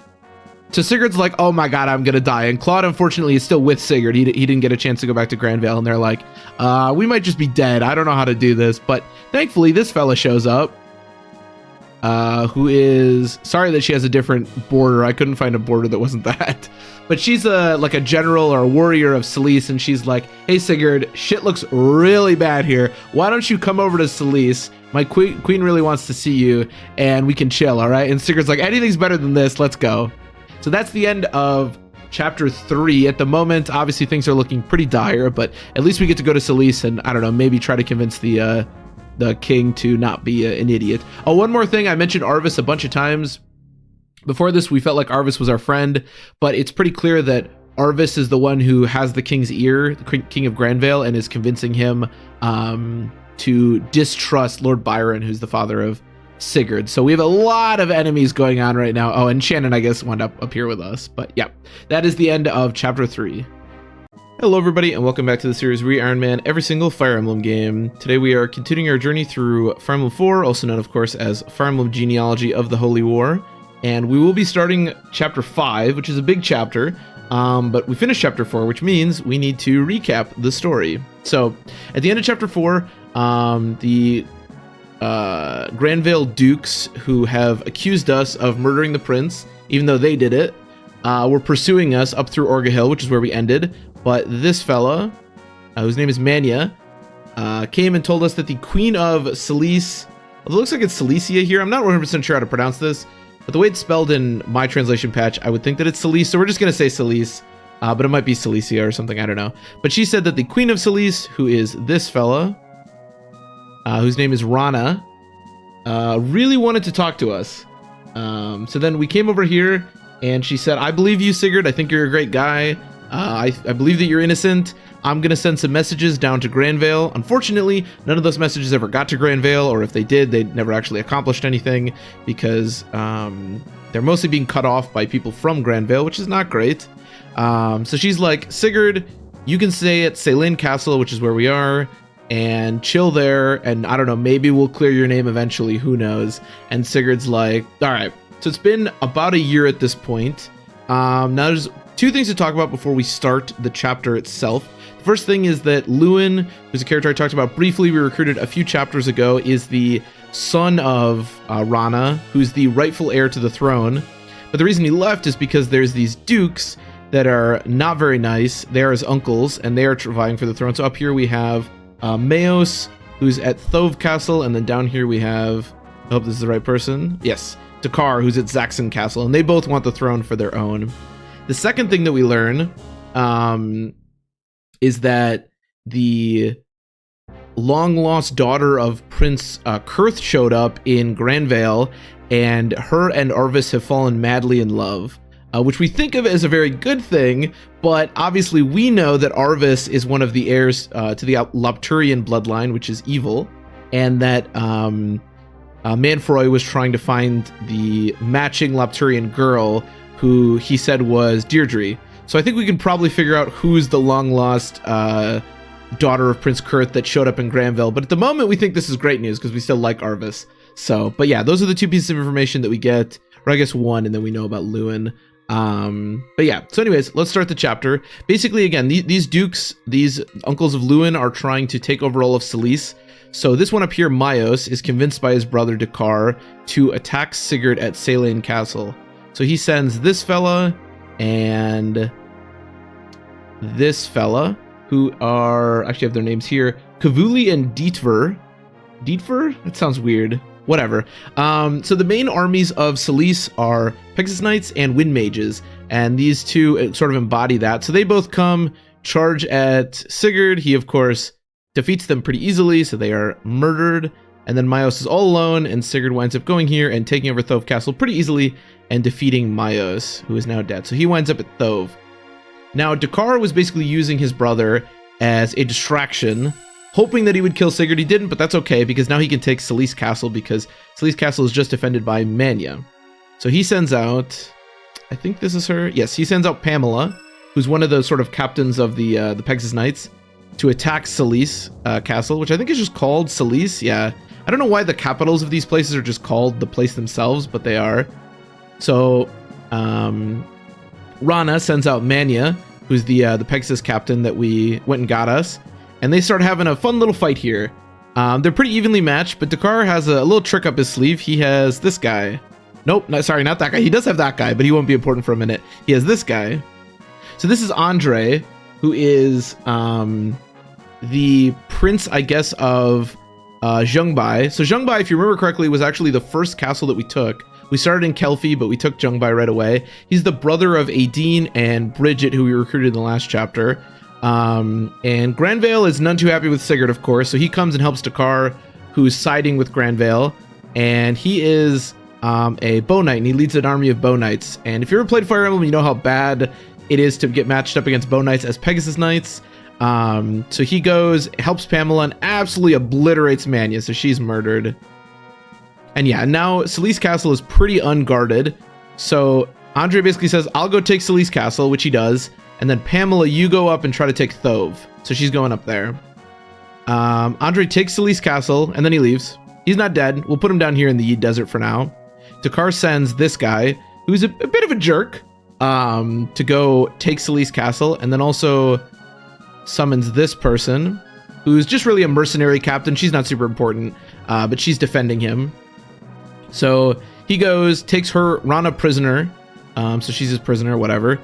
So Sigurd's like, oh my God, I'm gonna die. And Claude, unfortunately, is still with Sigurd. He didn't get a chance to go back to Granvale, and they're like, we might just be dead. I don't know how to do this. But thankfully, this fella shows up, who is, sorry that she has a different border. I couldn't find a border that wasn't that. But she's like a general or a warrior of Celis, and she's like, hey Sigurd, shit looks really bad here. Why don't you come over to Celis? My queen really wants to see you, and we can chill, all right? And Sigurd's like, anything's better than this, let's go. So that's the end of chapter 3. At the moment, obviously things are looking pretty dire, but at least we get to go to Celis and, I don't know, maybe try to convince the king to not be an idiot. Oh, one more thing, I mentioned Arvis a bunch of times. Before this, we felt like Arvis was our friend, but it's pretty clear that Arvis is the one who has the king's ear, the king of Granvale, and is convincing him to distrust Lord Byron, who's the father of Sigurd. So we have a lot of enemies going on right now. Oh, and Shannon, I guess, wound up here with us. But yeah, that is the end of chapter 3. Hello everybody, and welcome back to the series We Iron Man every single Fire Emblem game. Today we are continuing our journey through Fire Emblem 4, also known of course as Fire Emblem Genealogy of the Holy War. And we will be starting chapter 5, which is a big chapter, but we finished chapter 4, which means we need to recap the story. So at the end of chapter 4, the Granvale Dukes, who have accused us of murdering the prince, even though they did it, were pursuing us up through Orga Hill, which is where we ended. But this fella, whose name is Manya, came and told us that the Queen of Celis, it looks like it's Cilicia here, I'm not 100% sure how to pronounce this, but the way it's spelled in my translation patch, I would think that it's Celis, so we're just going to say Celis, but it might be Cilicia or something, I don't know. But she said that the Queen of Celis, who is this fella, whose name is Rana, really wanted to talk to us. So then we came over here, and she said, I believe you, Sigurd, I think you're a great guy. I believe that you're innocent. I'm going to send some messages down to Granvale. Unfortunately, none of those messages ever got to Granvale, or if they did, they never actually accomplished anything because they're mostly being cut off by people from Granvale, which is not great. So she's like, Sigurd, you can stay at Celis Castle, which is where we are, and chill there, and I don't know, maybe we'll clear your name eventually, who knows. And Sigurd's like, all right. So it's been about a year at this point. Now there's two things to talk about before we start the chapter itself. The first thing is that Lewin, who's a character I talked about briefly, we recruited a few chapters ago, is the son of Rana, who's the rightful heir to the throne. But the reason he left is because there's these dukes that are not very nice. They are his uncles, and they are vying for the throne. So up here we have Meos, who's at Thove Castle, and then down here we have, I hope this is the right person. Yes, Dakar, who's at Zaxxon Castle, and they both want the throne for their own. The second thing that we learn is that the long-lost daughter of Prince Kurth showed up in Granvale, and her and Arvis have fallen madly in love, which we think of as a very good thing, but obviously we know that Arvis is one of the heirs to the Lopturian bloodline, which is evil, and that Manfroy was trying to find the matching Lopturian girl who he said was Deirdre. So I think we can probably figure out who's the long-lost daughter of Prince Kurth that showed up in Granvale. But at the moment, we think this is great news because we still like Arvis. So, but yeah, those are the two pieces of information that we get, or I guess one, and then we know about Lewin. But yeah, so anyways, let's start the chapter. Basically, again, these dukes, these uncles of Lewin, are trying to take over all of Celis. So this one up here, Miletos, is convinced by his brother Dakar to attack Sigurd at Celis Castle. So he sends this fella and this fella, who are, actually have their names here, Kavuli and Dietver. Dietver? That sounds weird. Whatever. So the main armies of Celis are Pegasus Knights and Wind Mages, and these two sort of embody that. So they both come, charge at Sigurd. He, of course, defeats them pretty easily, so they are murdered. And then Mios is all alone, and Sigurd winds up going here and taking over Thove Castle pretty easily and defeating Mios, who is now dead. So he winds up at Thove. Now, Dakar was basically using his brother as a distraction, hoping that he would kill Sigurd. He didn't, but that's okay, because now he can take Celis Castle, because Celis Castle is just defended by Manya. So he sends out, I think this is her. Yes, he sends out Pamela, who's one of the sort of captains of the Pegasus Knights, to attack Celis Castle, which I think is just called Celis. Yeah, I don't know why the capitals of these places are just called the place themselves, but they are. So Rana sends out Manya, who's the Pegasus captain that we went and got us, and they start having a fun little fight here. They're pretty evenly matched, but Dakar has a little trick up his sleeve. He has this guy. Nope, no, sorry, not that guy. He does have that guy, but he won't be important for a minute. He has this guy. So this is Andre, who is the prince, I guess, of Zhengbai. So Zhengbai, if you remember correctly, was actually the first castle that we took. We started in Kelfi, but we took Zhengbai right away. He's the brother of Aideen and Bridget, who we recruited in the last chapter. And Granvale is none too happy with Sigurd, of course, so he comes and helps Dakar, who's siding with Granvale. And he is a bow knight, and he leads an army of bow knights. And if you ever played Fire Emblem, you know how bad it is to get matched up against Bone Knights as Pegasus Knights. So he goes, helps Pamela, and absolutely obliterates Mania, so she's murdered. And yeah, now Celis Castle is pretty unguarded. So Andre basically says, I'll go take Celis Castle, which he does. And then Pamela, you go up and try to take Thove. So she's going up there. Andre takes Celis Castle, and then he leaves. He's not dead. We'll put him down here in the Yeet Desert for now. Dakar sends this guy, who's a bit of a jerk, to go take Celis Castle, and then also summons this person, who's just really a mercenary captain. She's not super important, but she's defending him. So he goes, takes her Rana prisoner, so she's his prisoner, whatever.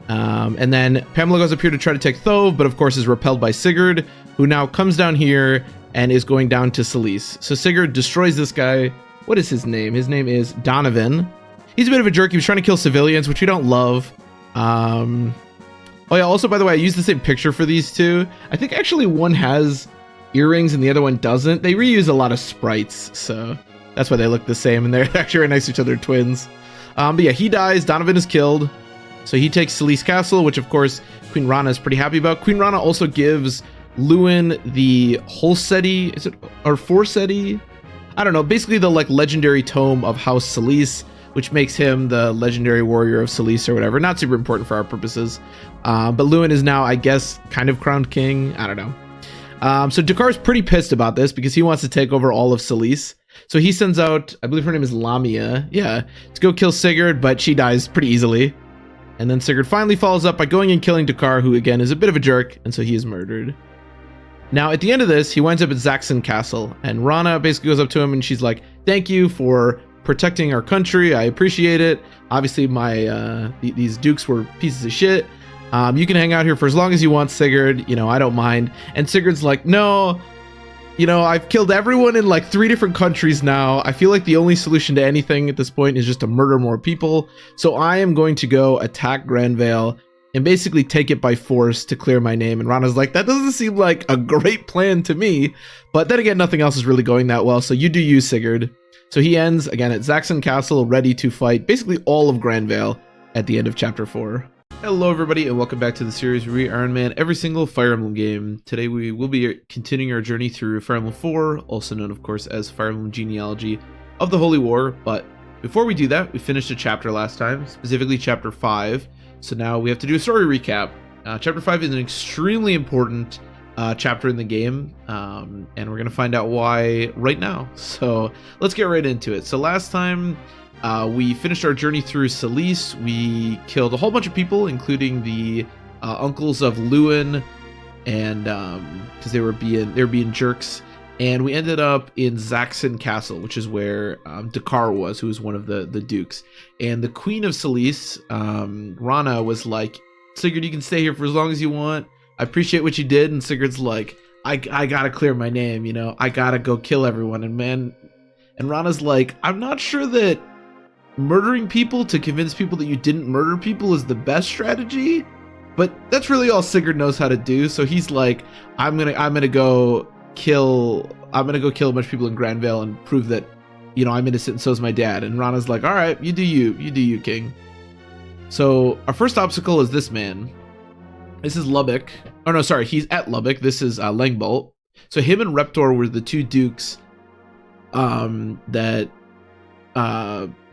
And then Pamela goes up here to try to take Thove, but of course is repelled by Sigurd, who now comes down here and is going down to Celis. So Sigurd destroys this guy. What is his name? His name is Donovan. He's a bit of a jerk. He was trying to kill civilians, which we don't love. Oh yeah, also, by the way, I used the same picture for these two. I think actually one has earrings and the other one doesn't. They reuse a lot of sprites, so that's why they look the same, and they're actually right next to each other, twins. But yeah, he dies. Donovan is killed. So he takes Celis Castle, which of course Queen Rana is pretty happy about. Queen Rana also gives Lewin the Holseti, is it, or Forseti? I don't know, basically the like legendary tome of House Celis, which makes him the legendary warrior of Celis or whatever. Not super important for our purposes. But Lewin is now, I guess, kind of crowned king. I don't know. So Dakar's pretty pissed about this because he wants to take over all of Celis. So he sends out, I believe her name is Lamia, yeah, to go kill Sigurd, but she dies pretty easily. And then Sigurd finally follows up by going and killing Dakar, who again is a bit of a jerk, and so he is murdered. Now, at the end of this, he winds up at Zaxxon Castle, and Rana basically goes up to him and she's like, thank you for protecting our country. I appreciate it. Obviously, these dukes were pieces of shit. You can hang out here for as long as you want, Sigurd. You know, I don't mind. And Sigurd's like, no, you know, I've killed everyone in like 3 different countries now. I feel like the only solution to anything at this point is just to murder more people. So I am going to go attack Granvale and basically take it by force to clear my name. And Rana's like, that doesn't seem like a great plan to me. But then again, nothing else is really going that well. So you do you, Sigurd. So he ends again at Zaxxon Castle, ready to fight basically all of Granvale at the end of chapter 4. Hello everybody and welcome back to the series where we Iron Man every single Fire Emblem game. Today we will be continuing our journey through Fire Emblem 4, also known of course as Fire Emblem Genealogy of the Holy War. But before we do that, we finished a chapter last time, specifically chapter 5. So now we have to do a story recap. Chapter 5 is an extremely important chapter in the game, and we're going to find out why right now. So let's get right into it. So last time we finished our journey through Celis. We killed a whole bunch of people, including the uncles of Lewin, and because they were being jerks. And we ended up in Zaxxon Castle, which is where Dakar was, who was one of the dukes. And the queen of Celis, Rana, was like, Sigurd, you can stay here for as long as you want. I appreciate what you did. And Sigurd's like, I gotta clear my name, you know, I gotta go kill everyone. And Rana's like, I'm not sure that murdering people to convince people that you didn't murder people is the best strategy, but that's really all Sigurd knows how to do. So he's like, I'm gonna go kill a bunch of people in Granvale and prove that, you know, I'm innocent and so's my dad. And Rana's like, all right, you do you, king. So our first obstacle is this man. This is Lubbock. Oh no, sorry, he's at Lubbock. This is Langbolt. So him and Reptor were the 2 dukes that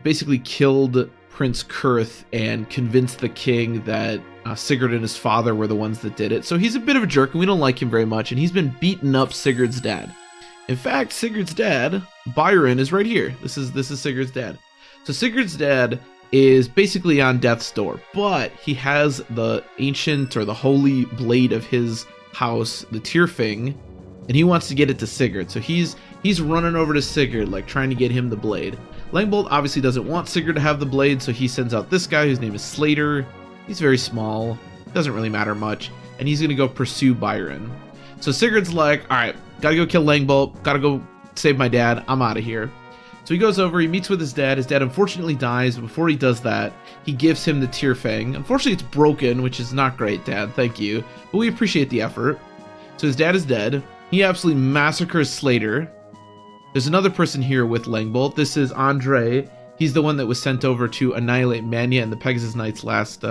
basically killed Prince Kurth and convinced the king that Sigurd and his father were the ones that did it. So he's a bit of a jerk and we don't like him very much, and he's been beating up Sigurd's dad. In fact, Sigurd's dad, Byron, is right here. This is Sigurd's dad. So Sigurd's dad is basically on death's door, but he has the ancient or the holy blade of his house, the Tyrfing, and he wants to get it to Sigurd. So he's running over to Sigurd, like trying to get him the blade. Langbolt obviously doesn't want Sigurd to have the blade, so he sends out this guy whose name is Slater. He's very small, doesn't really matter much, and he's gonna go pursue Byron. So Sigurd's like, all right, gotta go kill Langbolt, gotta go save my dad, I'm out of here. So he goes over, he meets with his dad. His dad unfortunately dies, but before he does that, he gives him the Tyrfang. Unfortunately, it's broken, which is not great, Dad, thank you, but we appreciate the effort. So his dad is dead. He absolutely massacres Slater. There's another person here with Langbolt. This is Andre. He's the one that was sent over to annihilate Mania and the Pegasus Knights last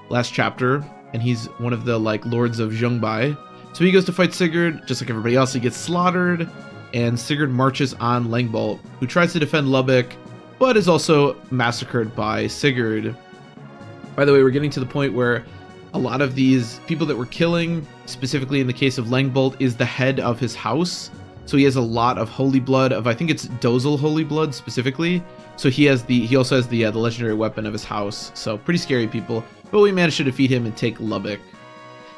last chapter, and he's one of the like lords of Zhongbai. So he goes to fight Sigurd, just like everybody else. He gets slaughtered, and Sigurd marches on Langbolt, who tries to defend Lübeck, but is also massacred by Sigurd. By the way, we're getting to the point where a lot of these people that we're killing, specifically in the case of Langbolt, is the head of his house. So he has a lot of holy blood, of I think it's Dozel holy blood specifically. So he also has the legendary weapon of his house. So pretty scary people, but we managed to defeat him and take Lübeck.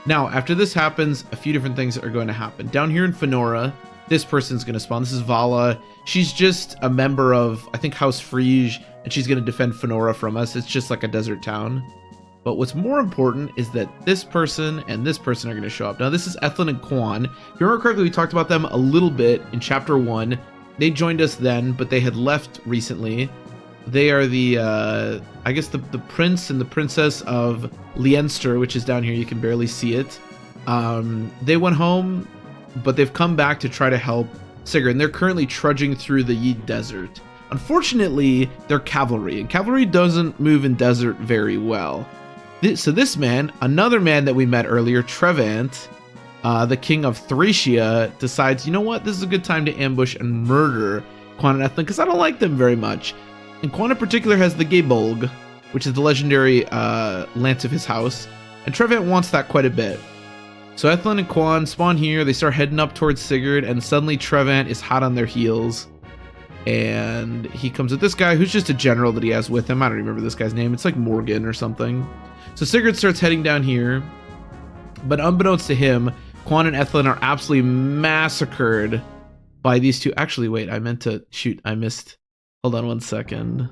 Now, after this happens, a few different things are going to happen. Down here in Fenora, this person's going to spawn. This is Vala. She's just a member of, I think, House Frege, and she's going to defend Fenora from us. It's just like a desert town. But what's more important is that this person and this person are going to show up. Now, this is Ethlin and Quan. If you remember correctly, we talked about them a little bit in Chapter 1. They joined us then, but they had left recently. They are the, I guess, the prince and the princess of Leinster, which is down here. You can barely see it. They went home, but they've come back to try to help Sigurd, and they're currently trudging through the Yi Desert. Unfortunately, they're cavalry, and cavalry doesn't move in desert very well. So this man, another man that we met earlier, Trevant, the king of Thracia, decides, you know what, this is a good time to ambush and murder Quan and Ethlin, because I don't like them very much. And Quan in particular has the Gebolg, which is the legendary lance of his house, and Trevant wants that quite a bit. So Ethlin and Quan spawn here, they start heading up towards Sigurd, and suddenly Trevant is hot on their heels. And he comes with this guy who's just a general that he has with him. I don't remember this guy's name. It's like Morgan or something. So Sigurd starts heading down here, but unbeknownst to him, Quan and Ethlin are absolutely massacred by these two. Actually, wait, I meant to shoot. I missed. Hold on one second.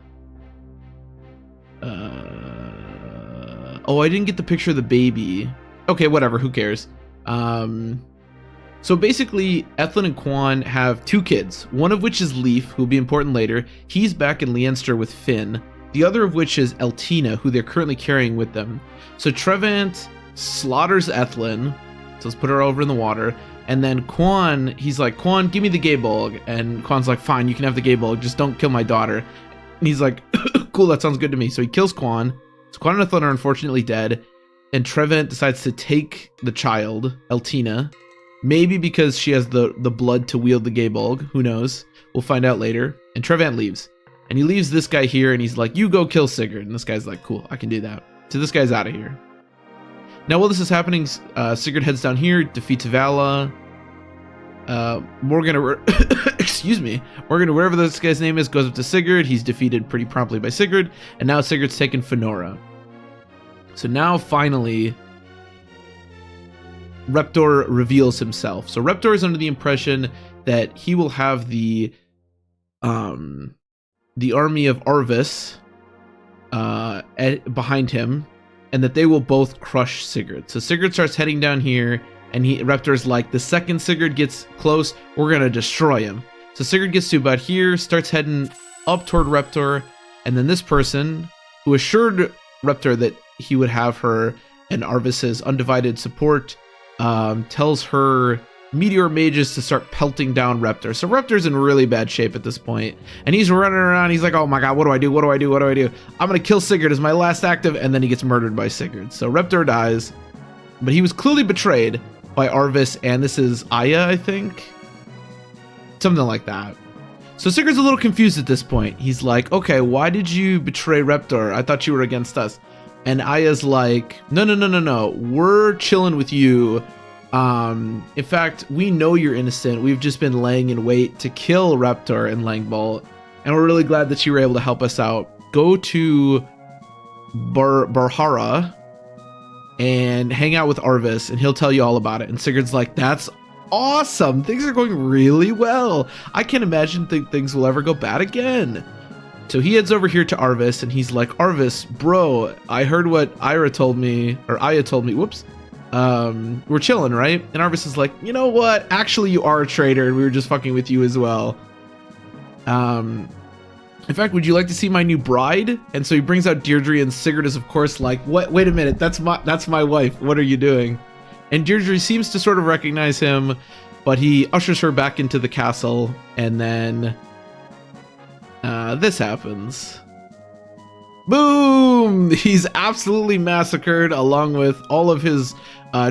Oh, I didn't get the picture of the baby. Okay, whatever. Who cares? So basically, Ethlin and Quan have two kids, one of which is Leif, who will be important later. He's back in Leinster with Finn. The other of which is Eltina, who they're currently carrying with them. So Trevant slaughters Ethlin. So let's put her over in the water. And then Quan, he's like, Quan, give me the Gebolg. And Quan's like, fine, you can have the Gebolg, just don't kill my daughter. And he's like, cool, that sounds good to me. So he kills Quan. So Quan and Ethlin are unfortunately dead. And Trevant decides to take the child, Eltina. Maybe because she has the blood to wield the Gebolg. Who knows? We'll find out later. And Trevant leaves. And he leaves this guy here, and he's like, you go kill Sigurd. And this guy's like, cool, I can do that. So this guy's out of here. Now, while this is happening, Sigurd heads down here, defeats Vala. Morgan, excuse me, Morgan, wherever this guy's name is, goes up to Sigurd. He's defeated pretty promptly by Sigurd. And now Sigurd's taken Fenora. So now, finally, Reptor reveals himself. So Reptor is under the impression that he will have the army of Arvis behind him, and that they will both crush Sigurd. So Sigurd starts heading down here, and Reptor's like, the second Sigurd gets close, we're gonna destroy him. So Sigurd gets to about here, starts heading up toward Reptor, and then this person, who assured Reptor that he would have her and Arvis's undivided support, tells her meteor mages to start pelting down Reptor. So Reptor's in really bad shape at this point, and he's running around. He's like, oh my god, what do I do? What do I do? What do I do? I'm gonna kill Sigurd as my last active, and then he gets murdered by Sigurd. So Reptor dies, but he was clearly betrayed by Arvis, and this is Aya, I think, something like that. So Sigurd's a little confused at this point. He's like, okay, why did you betray Reptor? I thought you were against us. And Aya's like, no, we're chilling with you. In fact, we know you're innocent. We've just been laying in wait to kill Reptor and Langbolt, and we're really glad that you were able to help us out. Go to Belhalla and hang out with Arvis, and he'll tell you all about it. And Sigurd's like, that's awesome. Things are going really well. I can't imagine things will ever go bad again. So he heads over here to Arvis, and he's like, Arvis, bro, I heard what Aya told me, whoops. We're chilling, right? And Arvis is like, you know what? Actually, you are a traitor, and we were just fucking with you as well. In fact, would you like to see my new bride? And so he brings out Deirdre, and Sigurd is, of course, like, what? Wait a minute, that's my wife. What are you doing? And Deirdre seems to sort of recognize him, but he ushers her back into the castle, and then this happens. Boom! He's absolutely massacred along with all of his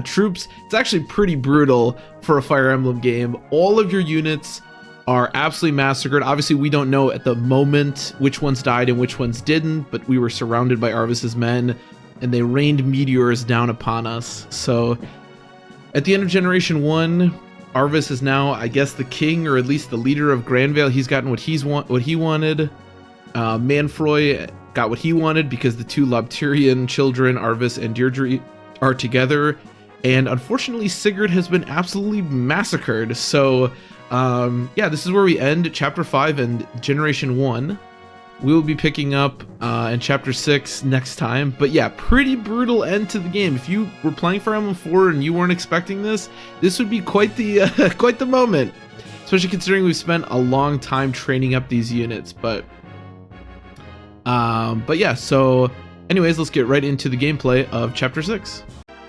troops. It's actually pretty brutal for a Fire Emblem game. All of your units are absolutely massacred. Obviously, we don't know at the moment which ones died and which ones didn't, but we were surrounded by Arvis's men, and they rained meteors down upon us. So, at the end of Generation 1, Arvis is now, I guess, the king, or at least the leader of Granvale. He's gotten what he wanted. Manfroy got what he wanted because the two Lobterian children, Arvis and Deirdre, are together. And unfortunately, Sigurd has been absolutely massacred. So, yeah, this is where we end Chapter 5 and Generation 1. We will be picking up in Chapter 6 next time. But yeah, pretty brutal end to the game. If you were playing Fire Emblem 4 and you weren't expecting this, this would be quite the quite the moment. Especially considering we've spent a long time training up these units. But yeah, so anyways, let's get right into the gameplay of Chapter 6.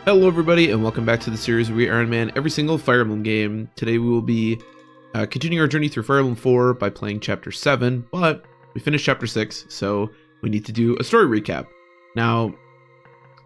Hello everybody, and welcome back to the series where we Iron Man every single Fire Emblem game. Today we will be continuing our journey through Fire Emblem 4 by playing Chapter 7, but we finished Chapter 6, so we need to do a story recap. Now,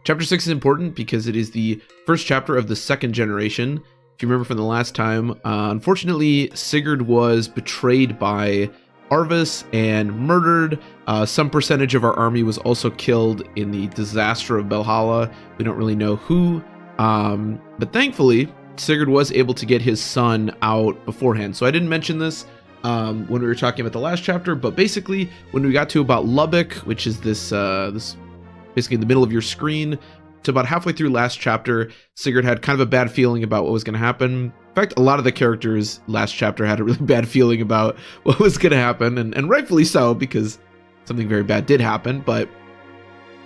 Chapter 6 is important because it is the first chapter of the second generation. If you remember from the last time, unfortunately, Sigurd was betrayed by Arvis and murdered. Some percentage of our army was also killed in the disaster of Belhalla. We don't really know who, but thankfully, Sigurd was able to get his son out beforehand. So I didn't mention this when we were talking about the last chapter, but basically when we got to about Lubbock, which is this basically in the middle of your screen, to about halfway through last chapter, Sigurd had kind of a bad feeling about what was going to happen. In fact, a lot of the characters last chapter had a really bad feeling about what was going to happen, and rightfully so, because something very bad did happen. But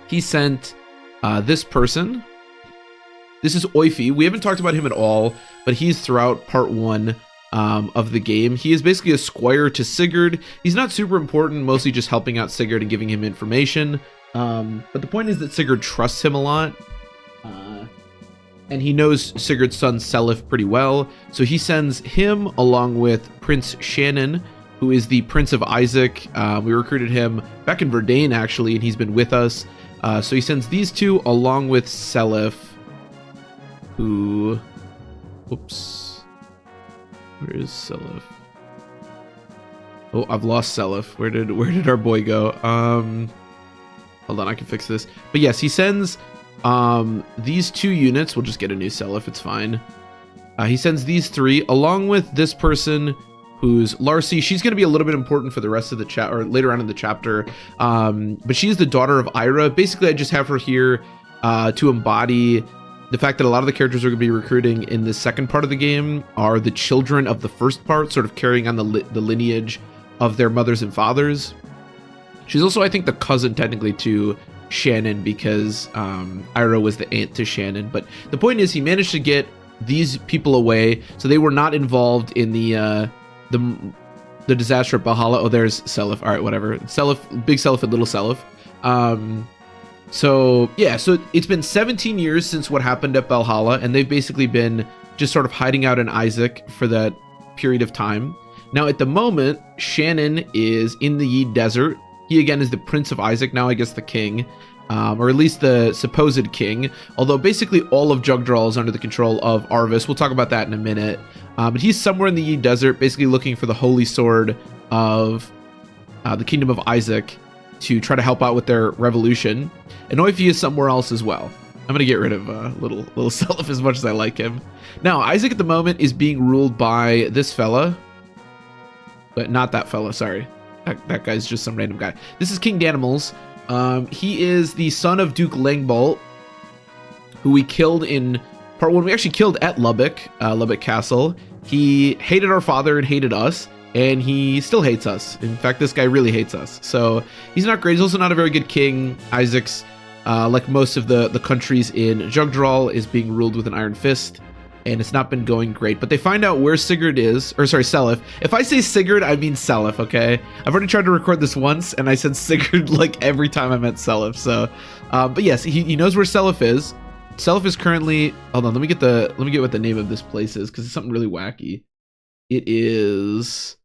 he sent this person. This is Oifi. We haven't talked about him at all, but he's throughout part 1 of the game. He is basically a squire to Sigurd. He's not super important, mostly just helping out Sigurd and giving him information. But the point is that Sigurd trusts him a lot. And he knows Sigurd's son Celis pretty well. So he sends him along with Prince Shannon, who is the Prince of Isaac. We recruited him back in Verdane, actually, and he's been with us. So he sends these two along with Celis, who... Whoops. Where is Celis? Oh, I've lost Celis. Where did our boy go? Hold on, I can fix this. But yes, he sends these two units. We'll just get a new Celis, it's fine. He sends these three along with this person who's Larcy. She's going to be a little bit important for the rest of the chat, or later on in the chapter. But she's the daughter of Ira. Basically, I just have her here to embody the fact that a lot of the characters we're going to be recruiting in the second part of the game are the children of the first part, sort of carrying on the lineage of their mothers and fathers. She's also, I think, the cousin technically to Shannon, because Ira was the aunt to Shannon. But the point is, he managed to get these people away, so they were not involved in the disaster at Belhalla. Oh, there's Celis. All right, whatever. Celis, big Celis and little Celis. So yeah, so it's been 17 years since what happened at Belhalla, and they've basically been just sort of hiding out in Isaac for that period of time. Now, at the moment, Shannon is in the Yi Desert. He, again, is the Prince of Isaac, now I guess the king, or at least the supposed king, although basically all of Jugdral is under the control of Arvis. We'll talk about that in a minute. But he's somewhere in the Yi Desert, basically looking for the Holy Sword of the Kingdom of Isaac to try to help out with their revolution. And Oifi is somewhere else as well. I'm going to get rid of little Celis as much as I like him. Now, Isaac at the moment is being ruled by this fella. But not that fella, sorry. That guy's just some random guy. This is King Danimals. He is the son of Duke Langbolt, who we killed in part 1. We actually killed at Lubbock Castle. He hated our father and hated us, and he still hates us. In fact, this guy really hates us. So he's not great. He's also not a very good king. Isaac's, like most of the countries in Jugdral, is being ruled with an iron fist, and it's not been going great. But they find out where Sigurd is, or sorry, Celis. If I say Sigurd, I mean Celis, okay? I've already tried to record this once, and I said Sigurd like every time I meant Celis. So, but yes, he knows where Celis is. Celis is currently, hold on, let me get what the name of this place is, because it's something really wacky. It is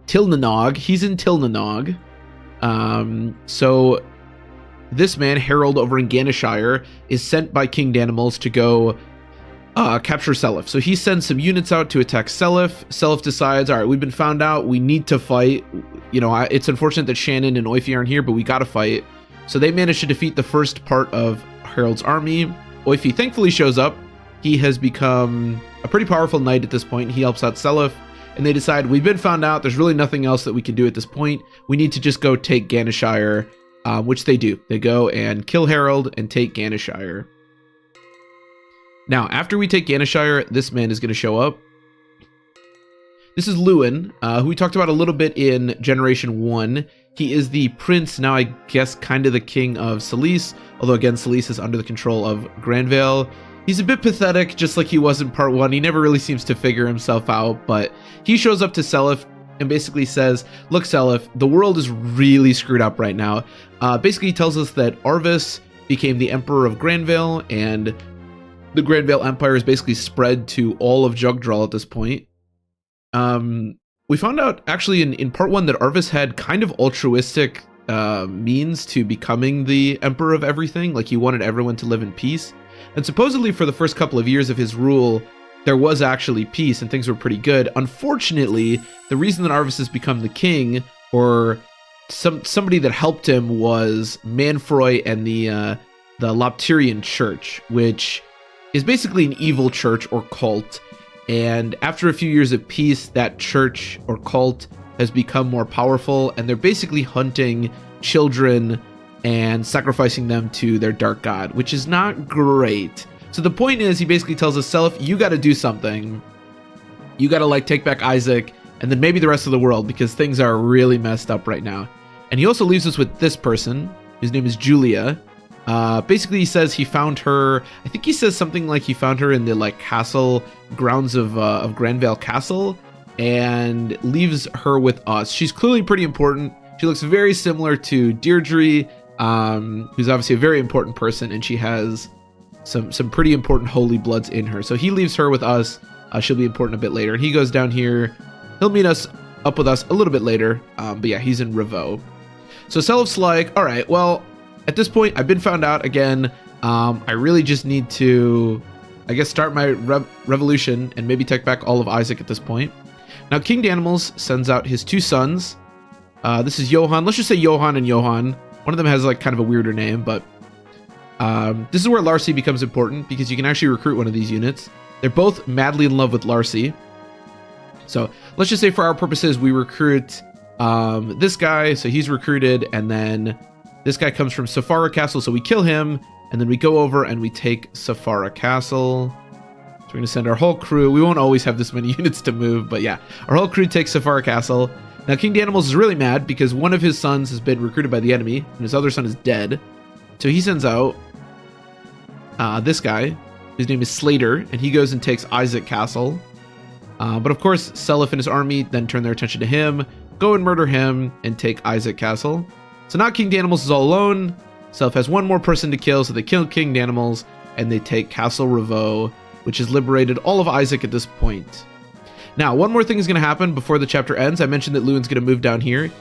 Tilnanog. He's in Tilnanog. So this man, Harold, over in Ganeshire, is sent by King Danimals to go capture Celis. So he sends some units out to attack Celis. Celis decides, all right, we've been found out. We need to fight. You know, it's unfortunate that Shannon and Oifi aren't here, but we got to fight. So they manage to defeat the first part of Harold's army. Oifi thankfully shows up. He has become a pretty powerful knight at this point. He helps out Celis, and they decide, we've been found out. There's really nothing else that we can do at this point. We need to just go take Ganeshire, which they do. They go and kill Harold and take Ganeshire. Now, after we take Ganeshire, this man is going to show up. This is Lewin, who we talked about a little bit in Generation 1. He is the prince, now I guess kind of the king of Celis, although again, Celis is under the control of Granvale. He's a bit pathetic, just like he was in part 1. He never really seems to figure himself out, but he shows up to Celis and basically says, look, Celis, the world is really screwed up right now. Basically, he tells us that Arvis became the emperor of Granvale, and the Granvale Empire is basically spread to all of Jugdral at this point. We found out, actually, in part 1 that Arvis had kind of altruistic means to becoming the emperor of everything. Like, he wanted everyone to live in peace. And supposedly for the first couple of years of his rule, there was actually peace and things were pretty good. Unfortunately, the reason that Arvis has become the king, or somebody that helped him, was Manfroy and the Loptirian Church, which is basically an evil church or cult. And after a few years of peace, that church or cult has become more powerful, and they're basically hunting children and sacrificing them to their dark god, which is not great. So the point is, he basically tells us, Celis, you got to do something. You got to like take back Isaac and then maybe the rest of the world, because things are really messed up right now. And he also leaves us with this person. His name is Julia. Basically, he says he found her. I think he says something like he found her in the like castle grounds of Granvale Castle, and leaves her with us. She's clearly pretty important. She looks very similar to Deirdre, who's obviously a very important person, and she has some pretty important holy bloods in her. So he leaves her with us. She'll be important a bit later. And he goes down here. He'll meet us up with us a little bit later. But yeah, he's in Revo. So Celis like, all right, well, at this point, I've been found out again. I really just need to, I guess, start my revolution and maybe take back all of Isaac at this point. Now, King Danimals sends out his two sons. This is Johan. Let's just say Johan and Johan. One of them has like kind of a weirder name, but this is where Larcy becomes important, because you can actually recruit one of these units. They're both madly in love with Larcy. So let's just say for our purposes, we recruit this guy. So he's recruited, and then this guy comes from Safara Castle, so we kill him, and then we go over and we take Safara Castle. So we're going to send our whole crew. We won't always have this many units to move, but yeah, our whole crew takes Safara Castle. Now, King Danimals is really mad because one of his sons has been recruited by the enemy, and his other son is dead. So he sends out this guy. His name is Slater, and he goes and takes Isaac Castle. But of course, Celis and his army then turn their attention to him, go and murder him, and take Isaac Castle. So now King Danimals is all alone. Celis has one more person to kill, so they kill King Danimals, and they take Castle Revo, which has liberated all of Isaac at this point. Now, one more thing is going to happen before the chapter ends. I mentioned that Lewin's going to move down here.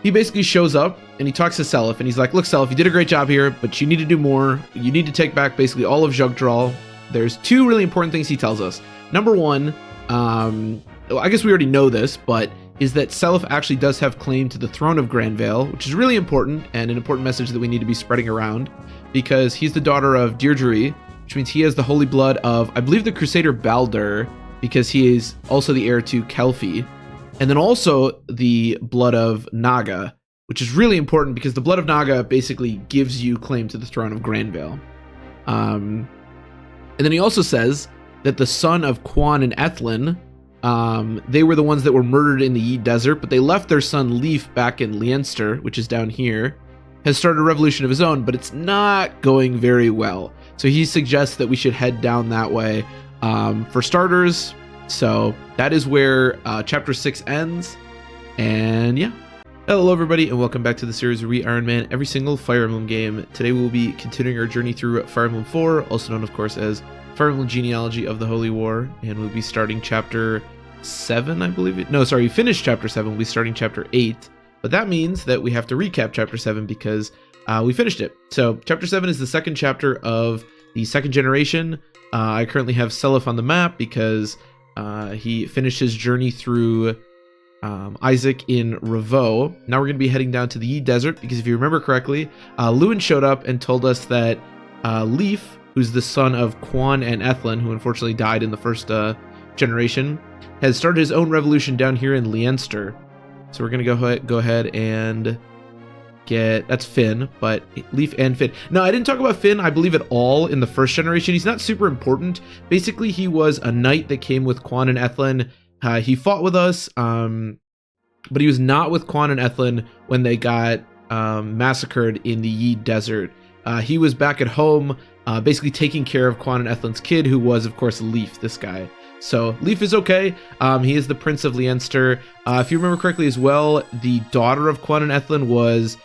He basically shows up, and he talks to Celis, and he's like, look, Celis, you did a great job here, but you need to do more. You need to take back basically all of Jugdral. There's two really important things he tells us. Number one, well, I guess we already know this, but is that Celis actually does have claim to the throne of Granvale, which is really important, and an important message that we need to be spreading around, because he's the daughter of Deirdre, which means he has the holy blood of, I believe, the Crusader Baldur, because he is also the heir to Kelfi, and then also the blood of Naga, which is really important because the blood of Naga basically gives you claim to the throne of Granvale. And then he also says that the son of Quan and Ethlin, they were the ones that were murdered in the Yi Desert, but they left their son Leif back in Leinster, which is down here, has started a revolution of his own, but it's not going very well. So he suggests that we should head down that way for starters. So that is where chapter 6 ends. And yeah. Hello everybody, and welcome back to the series where we Iron Man every single Fire Emblem game. Today we will be continuing our journey through Fire Emblem 4, also known of course as Fire Emblem Genealogy of the Holy War, and we'll be starting chapter 7, I believe it. No, sorry, we finished chapter 7, we'll be starting chapter 8. But that means that we have to recap chapter 7 because we finished it. So chapter 7 is the second chapter of the second generation. I currently have Celis on the map because he finished his journey through Isaac in Ravo. Now we're going to be heading down to the Yi Desert because if you remember correctly, Lewin showed up and told us that Leif, who's the son of Quan and Ethlin, who unfortunately died in the first generation, has started his own revolution down here in Leinster. So we're going to go ahead and get, that's Finn, but Leif and Finn. No, I didn't talk about Finn, I believe, at all in the first generation. He's not super important. Basically, he was a knight that came with Quan and Ethlin. He fought with us, but he was not with Quan and Ethlin when they got massacred in the Yi Desert. He was back at home, basically taking care of Quan and Ethlin's kid, who was, of course, Leif, this guy. So Leif is okay. He is the Prince of Leinster. If you remember correctly as well, the daughter of Quan and Ethlin was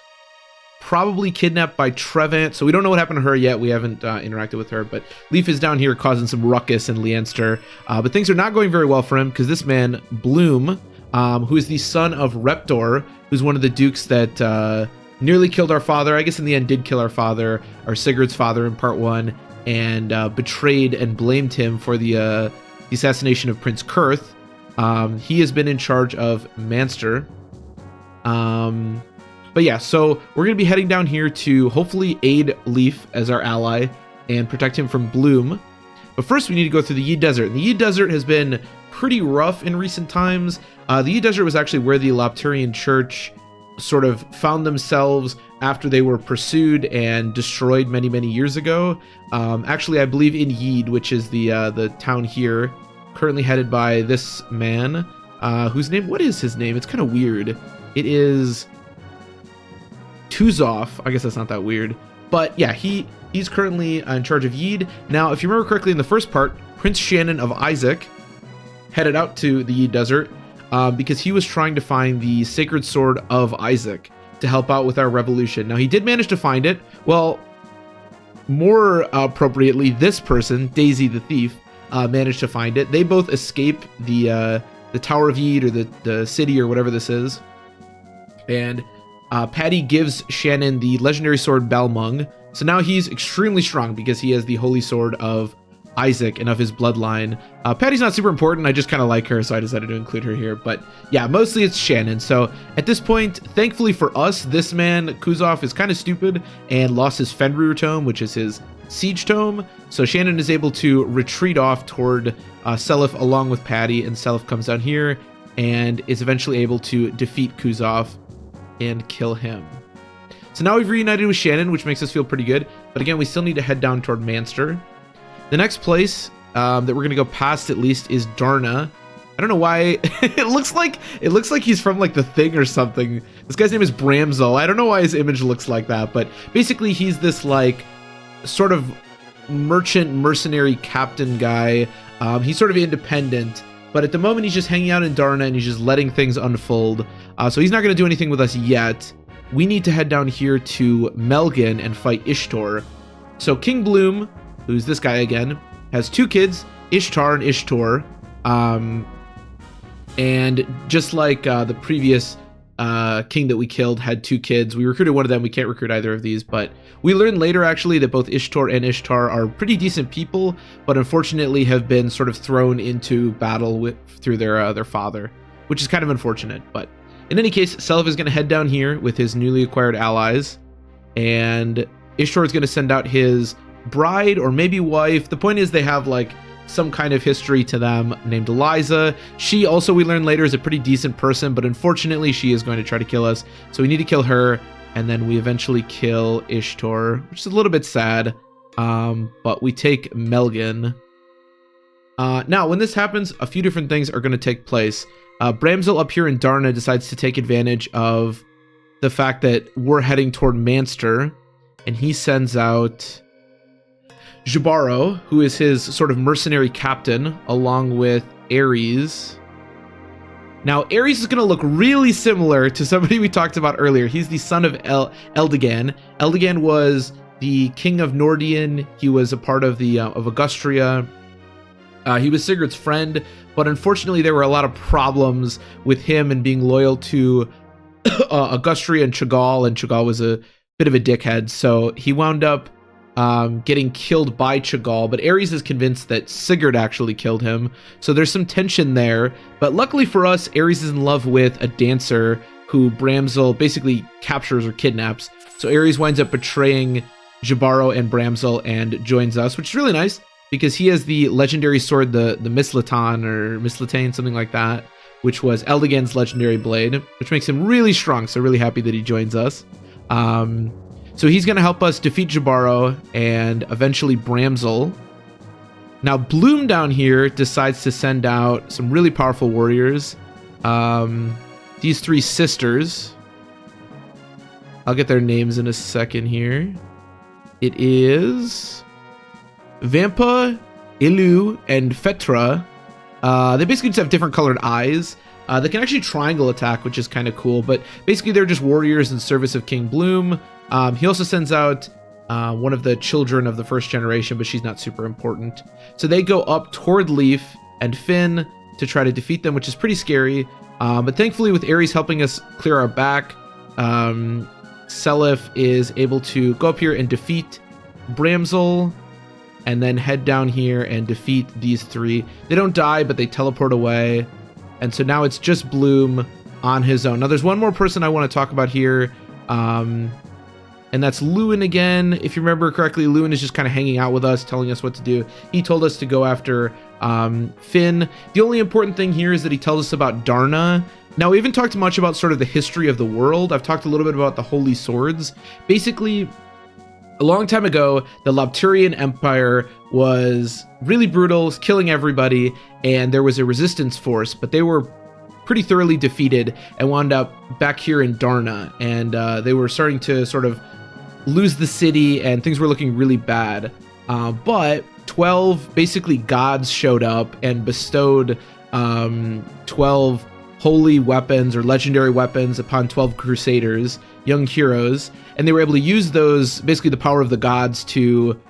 probably kidnapped by Trevant. So we don't know what happened to her yet. We haven't interacted with her, but Leif is down here causing some ruckus in Leinster. But things are not going very well for him because this man, Bloom, who is the son of Reptor, who's one of the dukes that nearly killed our father. I guess in the end did kill our father, or Sigurd's father in part 1, and betrayed and blamed him for the assassination of Prince Kurth. He has been in charge of Manster. But yeah, so we're going to be heading down here to hopefully aid Leif as our ally and protect him from Bloom. But first we need to go through the Yi Desert. And the Yi Desert has been pretty rough in recent times. The Yi Desert was actually where the Elapterian Church sort of found themselves after they were pursued and destroyed many, many years ago. Actually, I believe in Yid, which is the town here, currently headed by this man, whose name, what is his name? It's kind of weird. It is Tuzov. I guess that's not that weird. But yeah, he's currently in charge of Yid. Now, if you remember correctly in the first part, Prince Shannon of Isaac headed out to the Yid Desert because he was trying to find the sacred sword of Isaac to help out with our revolution. Now, he did manage to find it. Well, more appropriately, this person, Daisy the Thief, managed to find it. They both escape the Tower of Yid, or the city, or whatever this is. And Paddy gives Shannon the legendary sword Balmung. So now he's extremely strong because he has the holy sword of Isaac and of his bloodline. Paddy's not super important. I just kind of like her, so I decided to include her here. But yeah, mostly it's Shannon. So at this point, thankfully for us, this man, Kuzov, is kind of stupid and lost his Fenrir tome, which is his siege tome. So Shannon is able to retreat off toward Selif along with Paddy, and Selif comes down here and is eventually able to defeat Kuzov and kill him. So now we've reunited with Shannon, which makes us feel pretty good. But again, we still need to head down toward Manster. The next place that we're gonna go past at least is Darna. I don't know why it looks like he's from like The Thing or something. This guy's name is Bramzel. I don't know why his image looks like that, but basically he's this like sort of mercenary captain guy. He's sort of independent, but at the moment he's just hanging out in Darna and he's just letting things unfold. So he's not gonna do anything with us yet. We need to head down here to Melgen and fight Ishtar. So King Bloom, who's this guy again, has 2 kids, Ishtar and Ishtor. And just like the previous king that we killed had 2 kids, we recruited one of them. We can't recruit either of these, but we learned later actually that both Ishtar and Ishtar are pretty decent people, but unfortunately have been sort of thrown into battle through their father, which is kind of unfortunate. But in any case, Selif is going to head down here with his newly acquired allies, and Ishtar is going to send out his bride or maybe wife. The point is they have like some kind of history to them, named Eliza. She also, we learn later, is a pretty decent person, but unfortunately she is going to try to kill us, so we need to kill her, and then we eventually kill Ishtar, which is a little bit sad. But we take Melgen. Now when this happens, a few different things are going to take place. Bramzel up here in Darna decides to take advantage of the fact that we're heading toward Manster, and he sends out Jabaro, who is his sort of mercenary captain, along with Ares. Now, Ares is going to look really similar to somebody we talked about earlier. He's the son of Eldigan. Eldigan was the king of Nordian. He was a part of the of Augustria. He was Sigurd's friend, but unfortunately there were a lot of problems with him and being loyal to Augustria and Chagall was a bit of a dickhead. So he wound up getting killed by Chagall, but Ares is convinced that Sigurd actually killed him. So there's some tension there. But luckily for us, Ares is in love with a dancer who Bramsil basically captures or kidnaps. So Ares winds up betraying Jabaro and Bramsil and joins us, which is really nice because he has the legendary sword, the Misletan or Misletane, something like that, which was Eldigan's legendary blade, which makes him really strong. So really happy that he joins us. So he's going to help us defeat Jabaro and eventually Bramsil. Now Bloom down here decides to send out some really powerful warriors. These three sisters. I'll get their names in a second here. It is Vampa, Ilu, and Fetra. They basically just have different colored eyes. They can actually triangle attack, which is kind of cool, but basically they're just warriors in service of King Bloom. He also sends out one of the children of the first generation, but she's not super important. So they go up toward Leaf and Finn to try to defeat them, which is pretty scary. But thankfully, with Ares helping us clear our back, Seliph is able to go up here and defeat Bramsil, and then head down here and defeat these three. They don't die, but they teleport away. And so now it's just Bloom on his own. Now there's one more person I want to talk about here. And that's Lewin again. If you remember correctly, Lewin is just kind of hanging out with us, telling us what to do. He told us to go after Finn. The only important thing here is that he tells us about Darna. Now, we haven't talked much about sort of the history of the world. I've talked a little bit about the Holy Swords. Basically, a long time ago, the Lapturian Empire was really brutal, killing everybody, and there was a resistance force, but they were pretty thoroughly defeated and wound up back here in Darna, and they were starting to sort of lose the city, and things were looking really bad. But 12 basically gods showed up and bestowed 12 holy weapons or legendary weapons upon 12 crusaders, young heroes, and they were able to use those, basically the power of the gods, to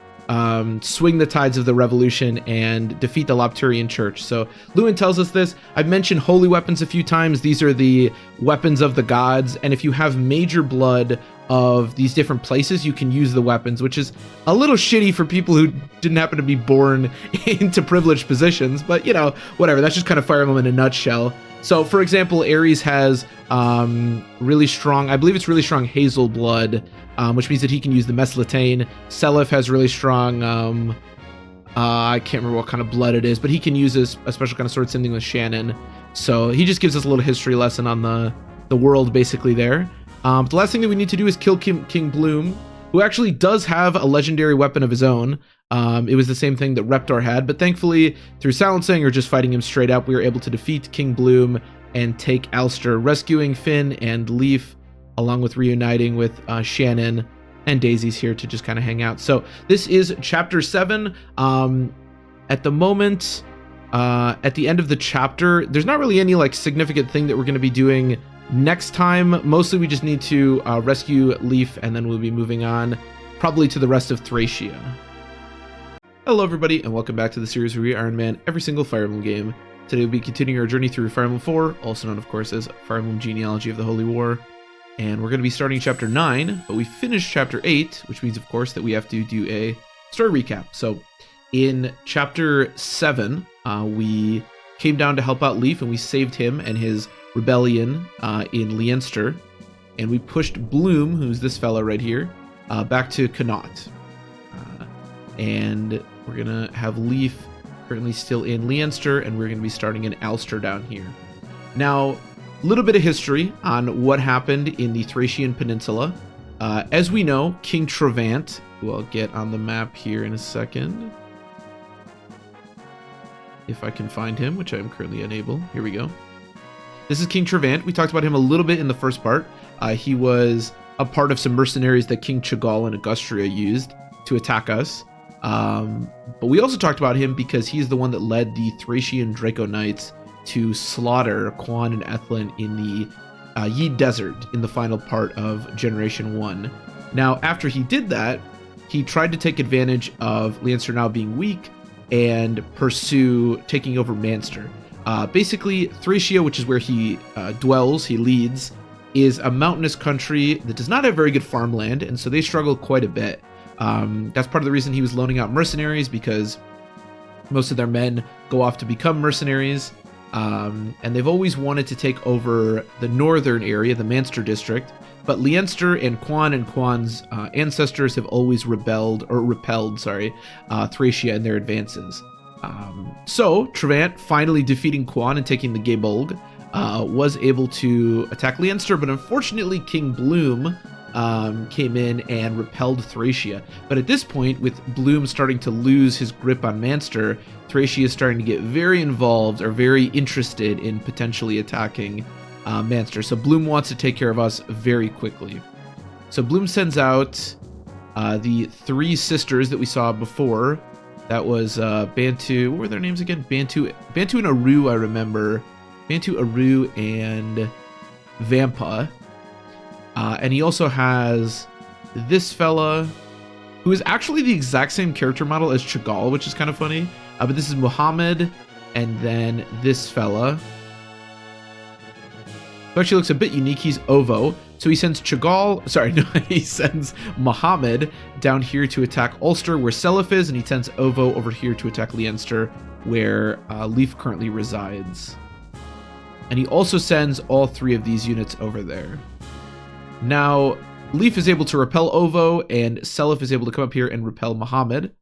swing the tides of the revolution and defeat the Lapturian church. So Lewin tells us this. I've mentioned holy weapons a few times. These are the weapons of the gods, and if you have major blood of these different places, you can use the weapons, which is a little shitty for people who didn't happen to be born into privileged positions, but you know, whatever. That's just kind of Fire Emblem in a nutshell. So for example, Ares has really strong, I believe it's really strong hazel blood, which means that he can use the Mesletane. Seliph has really strong, I can't remember what kind of blood it is, but he can use a special kind of sword, same thing with Shannon. So he just gives us a little history lesson on the world basically there. The last thing that we need to do is kill King Bloom, who actually does have a legendary weapon of his own. It was the same thing that Reptar had, but thankfully, through silencing or just fighting him straight up, we were able to defeat King Bloom and take Alster, rescuing Finn and Leaf, along with reuniting with Shannon, and Daisy's here to just kind of hang out. So this is Chapter 7. At the moment, at the end of the chapter, there's not really any like significant thing that we're going to be doing next time. Mostly we just need to rescue Leaf, and then we'll be moving on probably to the rest of Thracia. Hello everybody, and welcome back to the series where we Iron Man every single Fire Emblem game. Today we'll be continuing our journey through Fire Emblem 4, also known of course as Fire Emblem Genealogy of the Holy War. And we're going to be starting Chapter 9, but we finished Chapter 8, which means of course that we have to do a story recap. So in Chapter 7, we came down to help out Leaf, and we saved him and his rebellion in Leinster, and we pushed Bloom, who's this fella right here, back to Connaught. And we're gonna have Leaf currently still in Leinster, and we're gonna be starting in Alster down here. Now, a little bit of history on what happened in the Thracian peninsula. As we know, King Trevant, who I'll get on the map here in a second, if I can find him, which I'm currently unable. Here we go. This is King Trevant. We talked about him a little bit in the first part. He was a part of some mercenaries that King Chagall and Augustria used to attack us. But we also talked about him because he's the one that led the Thracian Draco Knights to slaughter Quan and Ethlin in the Yi Desert in the final part of Generation 1. Now, after he did that, he tried to take advantage of Leinster now being weak and pursue taking over Manster. Basically, Thracia, which is where he dwells, he leads, is a mountainous country that does not have very good farmland, and so they struggle quite a bit. That's part of the reason he was loaning out mercenaries, because most of their men go off to become mercenaries, and they've always wanted to take over the northern area, the Manster district, but Leinster and Quan's ancestors have always repelled Thracia in their advances. So Trevant, finally defeating Quan and taking the Gebolg, was able to attack Leinster, but unfortunately King Bloom came in and repelled Thracia. But at this point, with Bloom starting to lose his grip on Manster, Thracia is starting to get very involved, or very interested in potentially attacking Manster. So Bloom wants to take care of us very quickly. So Bloom sends out the 3 sisters that we saw before. That was Bantu. What were their names again? Bantu and Aru, I remember. Bantu, Aru, and Vampa. And he also has this fella, who is actually the exact same character model as Chagall, which is kind of funny. But this is Muhammad, and then this fella, who actually looks a bit unique. He's Ovo. So he sends he sends Muhammad down here to attack Ulster, where Celis is, and he sends Ovo over here to attack Leinster, where Leif currently resides. And he also sends all 3 of these units over there. Now, Leif is able to repel Ovo, and Celis is able to come up here and repel Muhammad.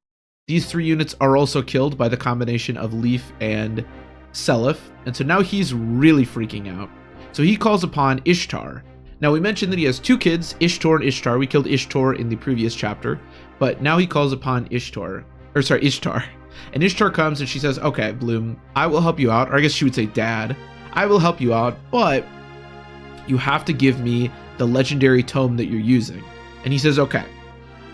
These 3 units are also killed by the combination of Leif and Celis, and so now he's really freaking out. So he calls upon Ishtar. Now, we mentioned that he has 2 kids, Ishtar and Ishtar. We killed Ishtar in the previous chapter, but now he calls upon Ishtar. And Ishtar comes and she says, okay, Bloom, I will help you out. Or I guess she would say, Dad, I will help you out, but you have to give me the legendary tome that you're using. And he says, okay.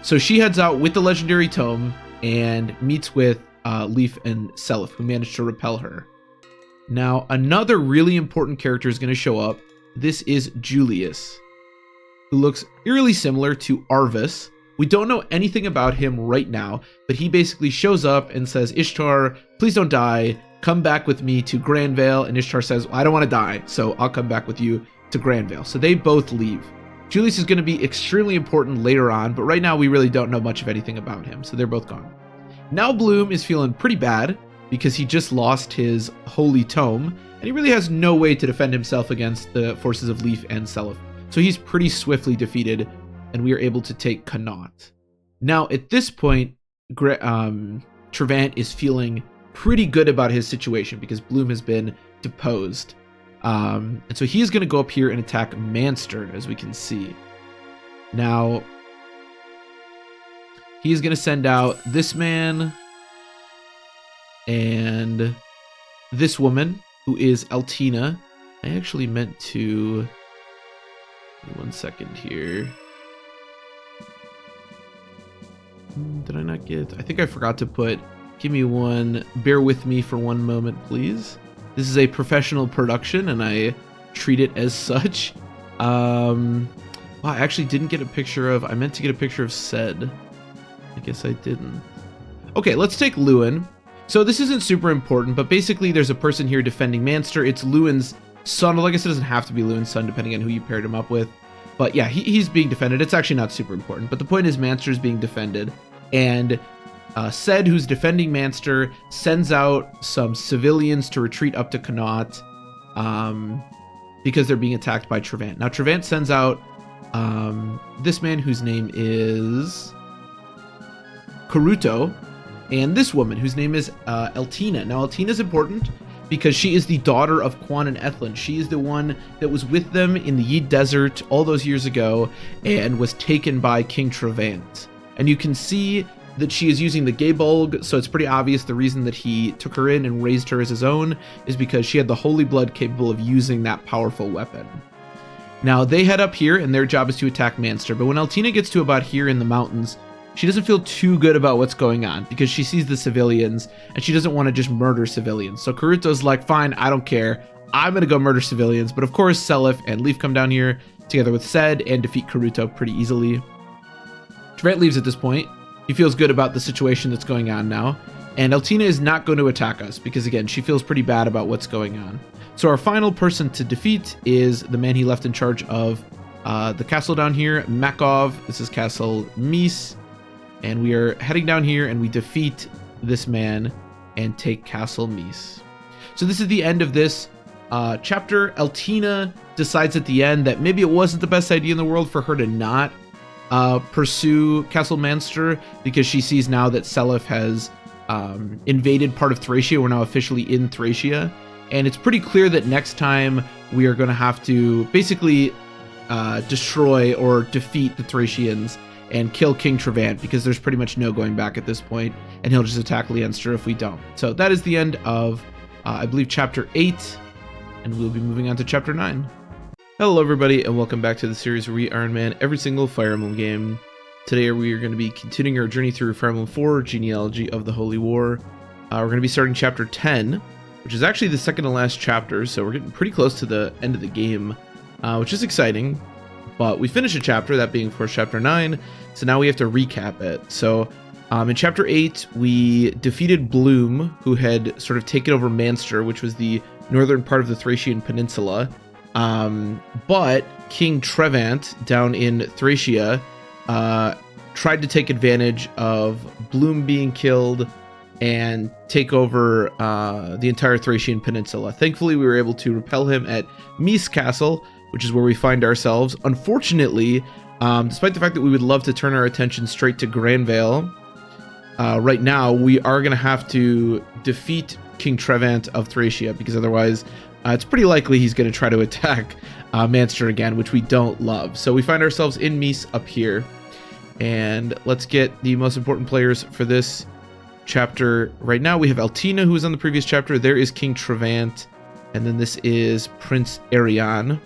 So she heads out with the legendary tome and meets with Leif and Celis, who managed to repel her. Now, another really important character is going to show up. This is Julius, who looks eerily similar to Arvis. We don't know anything about him right now, but he basically shows up and says, Ishtar, please don't die. Come back with me to Granvale. And Ishtar says, well, I don't want to die, so I'll come back with you to Granvale. So they both leave. Julius is going to be extremely important later on, but right now we really don't know much of anything about him, so they're both gone. Now Bloom is feeling pretty bad because he just lost his Holy Tome, and he really has no way to defend himself against the forces of Leif and Celis. So he's pretty swiftly defeated, and we are able to take Connaught. Now, at this point, Trevant is feeling pretty good about his situation because Bloom has been deposed. And so he is going to go up here and attack Manster, as we can see. Now, he's going to send out this man and this woman, who is Altina. I actually meant to... 1 second here. Did I not get... I think I forgot to put... Give me one... Bear with me for one moment, please. This is a professional production, and I treat it as such. Wow, I actually didn't get a picture of... I meant to get a picture of Ced. I guess I didn't. Okay, let's take Lewin. So this isn't super important, but basically there's a person here defending Manster. It's Lewin's son. Well, I guess it doesn't have to be Lewin's son, depending on who you paired him up with. But yeah, he's being defended. It's actually not super important. But the point is Manster is being defended. And Ced, who's defending Manster, sends out some civilians to retreat up to Connaught because they're being attacked by Trevant. Now, Trevant sends out this man whose name is Caruto, and this woman whose name is Eltina. Now, Eltina is important because she is the daughter of Quan and Ethlin. She is the one that was with them in the Yid Desert all those years ago and was taken by King Trevant. And you can see that she is using the Gebolg, so it's pretty obvious the reason that he took her in and raised her as his own is because she had the holy blood capable of using that powerful weapon. Now, they head up here, and their job is to attack Manster, but when Eltina gets to about here in the mountains, she doesn't feel too good about what's going on because she sees the civilians, and she doesn't want to just murder civilians. So Caruto's like, fine, I don't care. I'm going to go murder civilians. But of course, Celis and Leif come down here together with Ced and defeat Caruto pretty easily. Trevant leaves at this point. He feels good about the situation that's going on now. And Altina is not going to attack us because, again, she feels pretty bad about what's going on. So our final person to defeat is the man he left in charge of the castle down here, Makov. This is Castle Mies. And we are heading down here and we defeat this man and take Castle Mies. So this is the end of this chapter. Altina decides at the end that maybe it wasn't the best idea in the world for her to not pursue Castle Manster, because she sees now that Celis has invaded part of Thracia. We're now officially in Thracia, and it's pretty clear that next time we are going to have to basically destroy or defeat the Thracians and kill King Trevant, because there's pretty much no going back at this point, and he'll just attack Leinster if we don't. So that is the end of, I believe, Chapter 8, and we'll be moving on to Chapter 9. Hello everybody, and welcome back to the series where we Iron Man every single Fire Emblem game. Today we are going to be continuing our journey through Fire Emblem 4, Genealogy of the Holy War. We're going to be starting Chapter 10, which is actually the second to last chapter, so we're getting pretty close to the end of the game, which is exciting. But we finished a chapter, that being, of course, Chapter 9, so now we have to recap it. So in Chapter 8, we defeated Bloom, who had sort of taken over Manster, which was the northern part of the Thracian peninsula. But King Trevant down in Thracia tried to take advantage of Bloom being killed and take over the entire Thracian peninsula. Thankfully, we were able to repel him at Mies Castle, which is where we find ourselves. Unfortunately, despite the fact that we would love to turn our attention straight to Granvale, right now we are going to have to defeat King Trevant of Thracia, because otherwise it's pretty likely he's going to try to attack Manster again, which we don't love. So we find ourselves in Mies up here, and let's get the most important players for this chapter. Right now we have Altina, who was on the previous chapter. There is King Trevant, and then this is Prince Arian.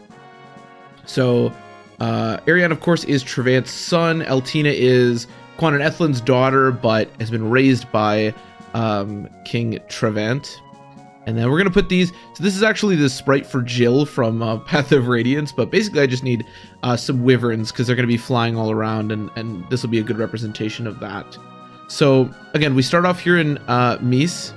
So Arian, of course, is Trevant's son. Altina is Quan and Ethlin's daughter, but has been raised by King Trevant. And then we're going to put these, so this is actually the sprite for Jill from Path of Radiance, but basically I just need some wyverns, because they're going to be flying all around, and this will be a good representation of that. So again, we start off here in Mies,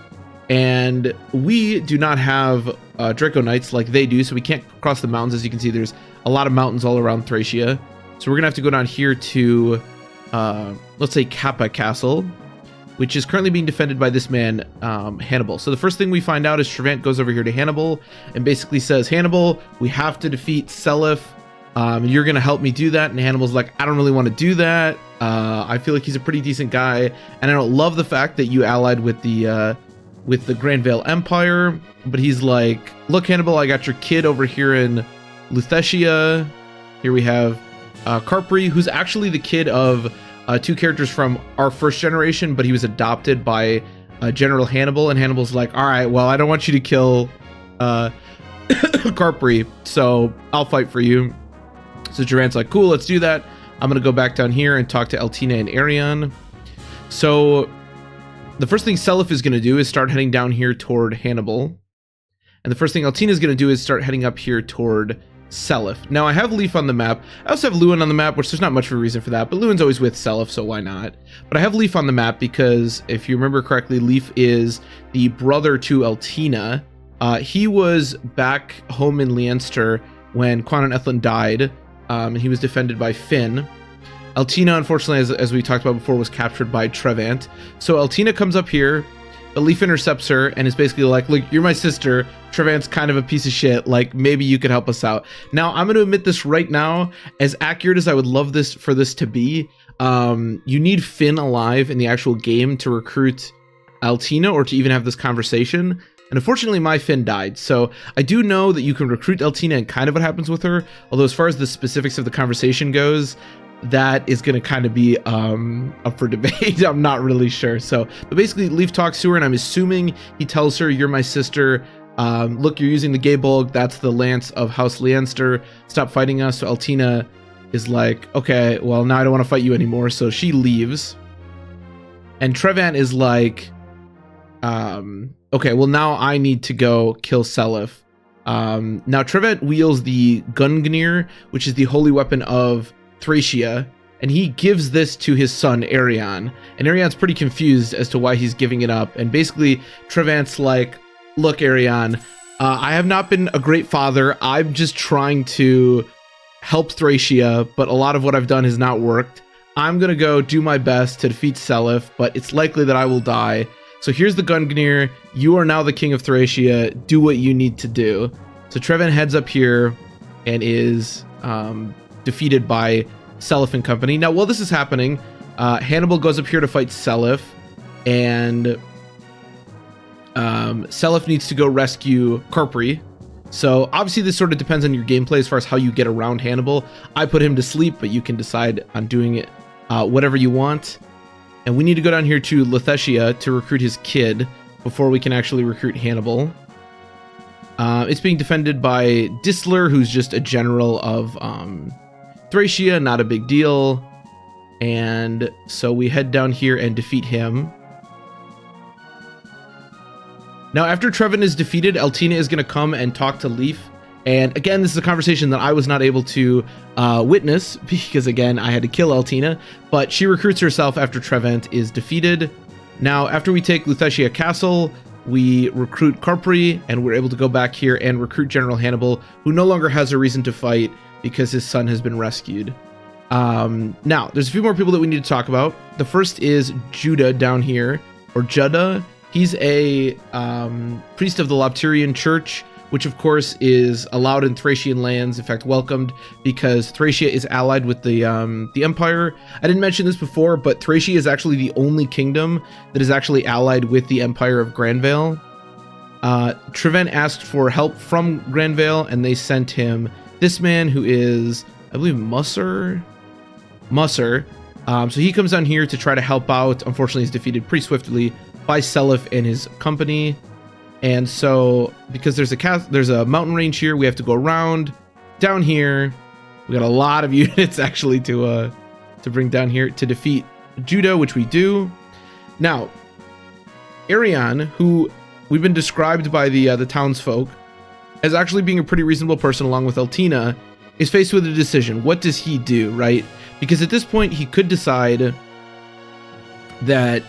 and we do not have Draco Knights like they do, so we can't cross the mountains. As you can see, there's a lot of mountains all around Thracia. So we're going to have to go down here to, let's say, Kappa Castle, which is currently being defended by this man, Hannibal. So the first thing we find out is Trevant goes over here to Hannibal and basically says, Hannibal, we have to defeat Celis. You're going to help me do that. And Hannibal's like, I don't really want to do that. I feel like he's a pretty decent guy, and I don't love the fact that you allied with the Granvale Empire. But he's like, look, Hannibal, I got your kid over here in Luthetia. Here we have Carpri, who's actually the kid of two characters from our first generation, but he was adopted by General Hannibal, and Hannibal's like, all right, well, I don't want you to kill Carpri, so I'll fight for you. So Durant's like, cool, let's do that. I'm going to go back down here and talk to Altina and Arian. So the first thing Celis is going to do is start heading down here toward Hannibal. And the first thing Altina is going to do is start heading up here toward Celis. Now, I have Leif on the map. I also have Lewin on the map, which there's not much of a reason for that, but Lewin's always with Celis, so why not? But I have Leif on the map because, if you remember correctly, Leif is the brother to Altina. He was back home in Leinster when Quan and Ethlin died, and he was defended by Finn. Altina, unfortunately, as we talked about before, was captured by Trevant. So Altina comes up here, but Leif intercepts her and is basically like, look, you're my sister. Trevant's kind of a piece of shit. Like, maybe you could help us out. Now, I'm going to admit this right now. As accurate as I would love this for this to be, you need Finn alive in the actual game to recruit Altina or to even have this conversation. And unfortunately, my Finn died. So I do know that you can recruit Altina and kind of what happens with her. Although as far as the specifics of the conversation goes, that is going to kind of be up for debate. I'm not really sure. So, but basically, Leif talks to her, and I'm assuming he tells her, you're my sister. Look, you're using the Gaybolg. That's the lance of House Leinster. Stop fighting us. So Altina is like, okay, well, now I don't want to fight you anymore. So she leaves. And Trevant is like, okay, well, now I need to go kill Celis. Now, Trevant wields the Gungnir, which is the holy weapon of Thracia, and he gives this to his son Arion, and Arion's pretty confused as to why he's giving it up. And basically Trevant's like, look, Arion, I have not been a great father. I'm just trying to help Thracia, but a lot of what I've done has not worked. I'm gonna go do my best to defeat Celis, but it's likely that I will die. So here's the Gungnir. You are now the king of Thracia. Do what you need to do. So Trevant heads up here and is defeated by Celis and company. Now, while this is happening, Hannibal goes up here to fight Celis, and Celis needs to go rescue Carpri. So obviously this sort of depends on your gameplay as far as how you get around Hannibal. I put him to sleep, but you can decide on doing it whatever you want. And we need to go down here to Thracia to recruit his kid before we can actually recruit Hannibal. It's being defended by Disler, who's just a general of Thracia, not a big deal. And so we head down here and defeat him. Now, after Trevant is defeated, Eltina is going to come and talk to Leif. And again, this is a conversation that I was not able to witness because, again, I had to kill Eltina. But she recruits herself after Trevant is defeated. Now, after we take Thracia Castle, we recruit Carpri, and we're able to go back here and recruit General Hannibal, who no longer has a reason to fight because his son has been rescued. Now, there's a few more people that we need to talk about. The first is Judah down here, or Judah. He's a priest of the Lopterian Church, which of course is allowed in Thracian lands, in fact welcomed, because Thracia is allied with the Empire. I didn't mention this before, but Thracia is actually the only kingdom that is actually allied with the Empire of Granvale. Trevant asked for help from Granvale, and they sent him this man who is, I believe, Musser. So he comes down here to try to help out. Unfortunately, he's defeated pretty swiftly by Celis and his company. And so, because there's a mountain range here, we have to go around down here. We got a lot of units actually to bring down here to defeat Judah, which we do. Now, Arion, who we've been described by the townsfolk as actually being a pretty reasonable person, along with Eltina, is faced with a decision. What does he do, right? Because at this point, he could decide that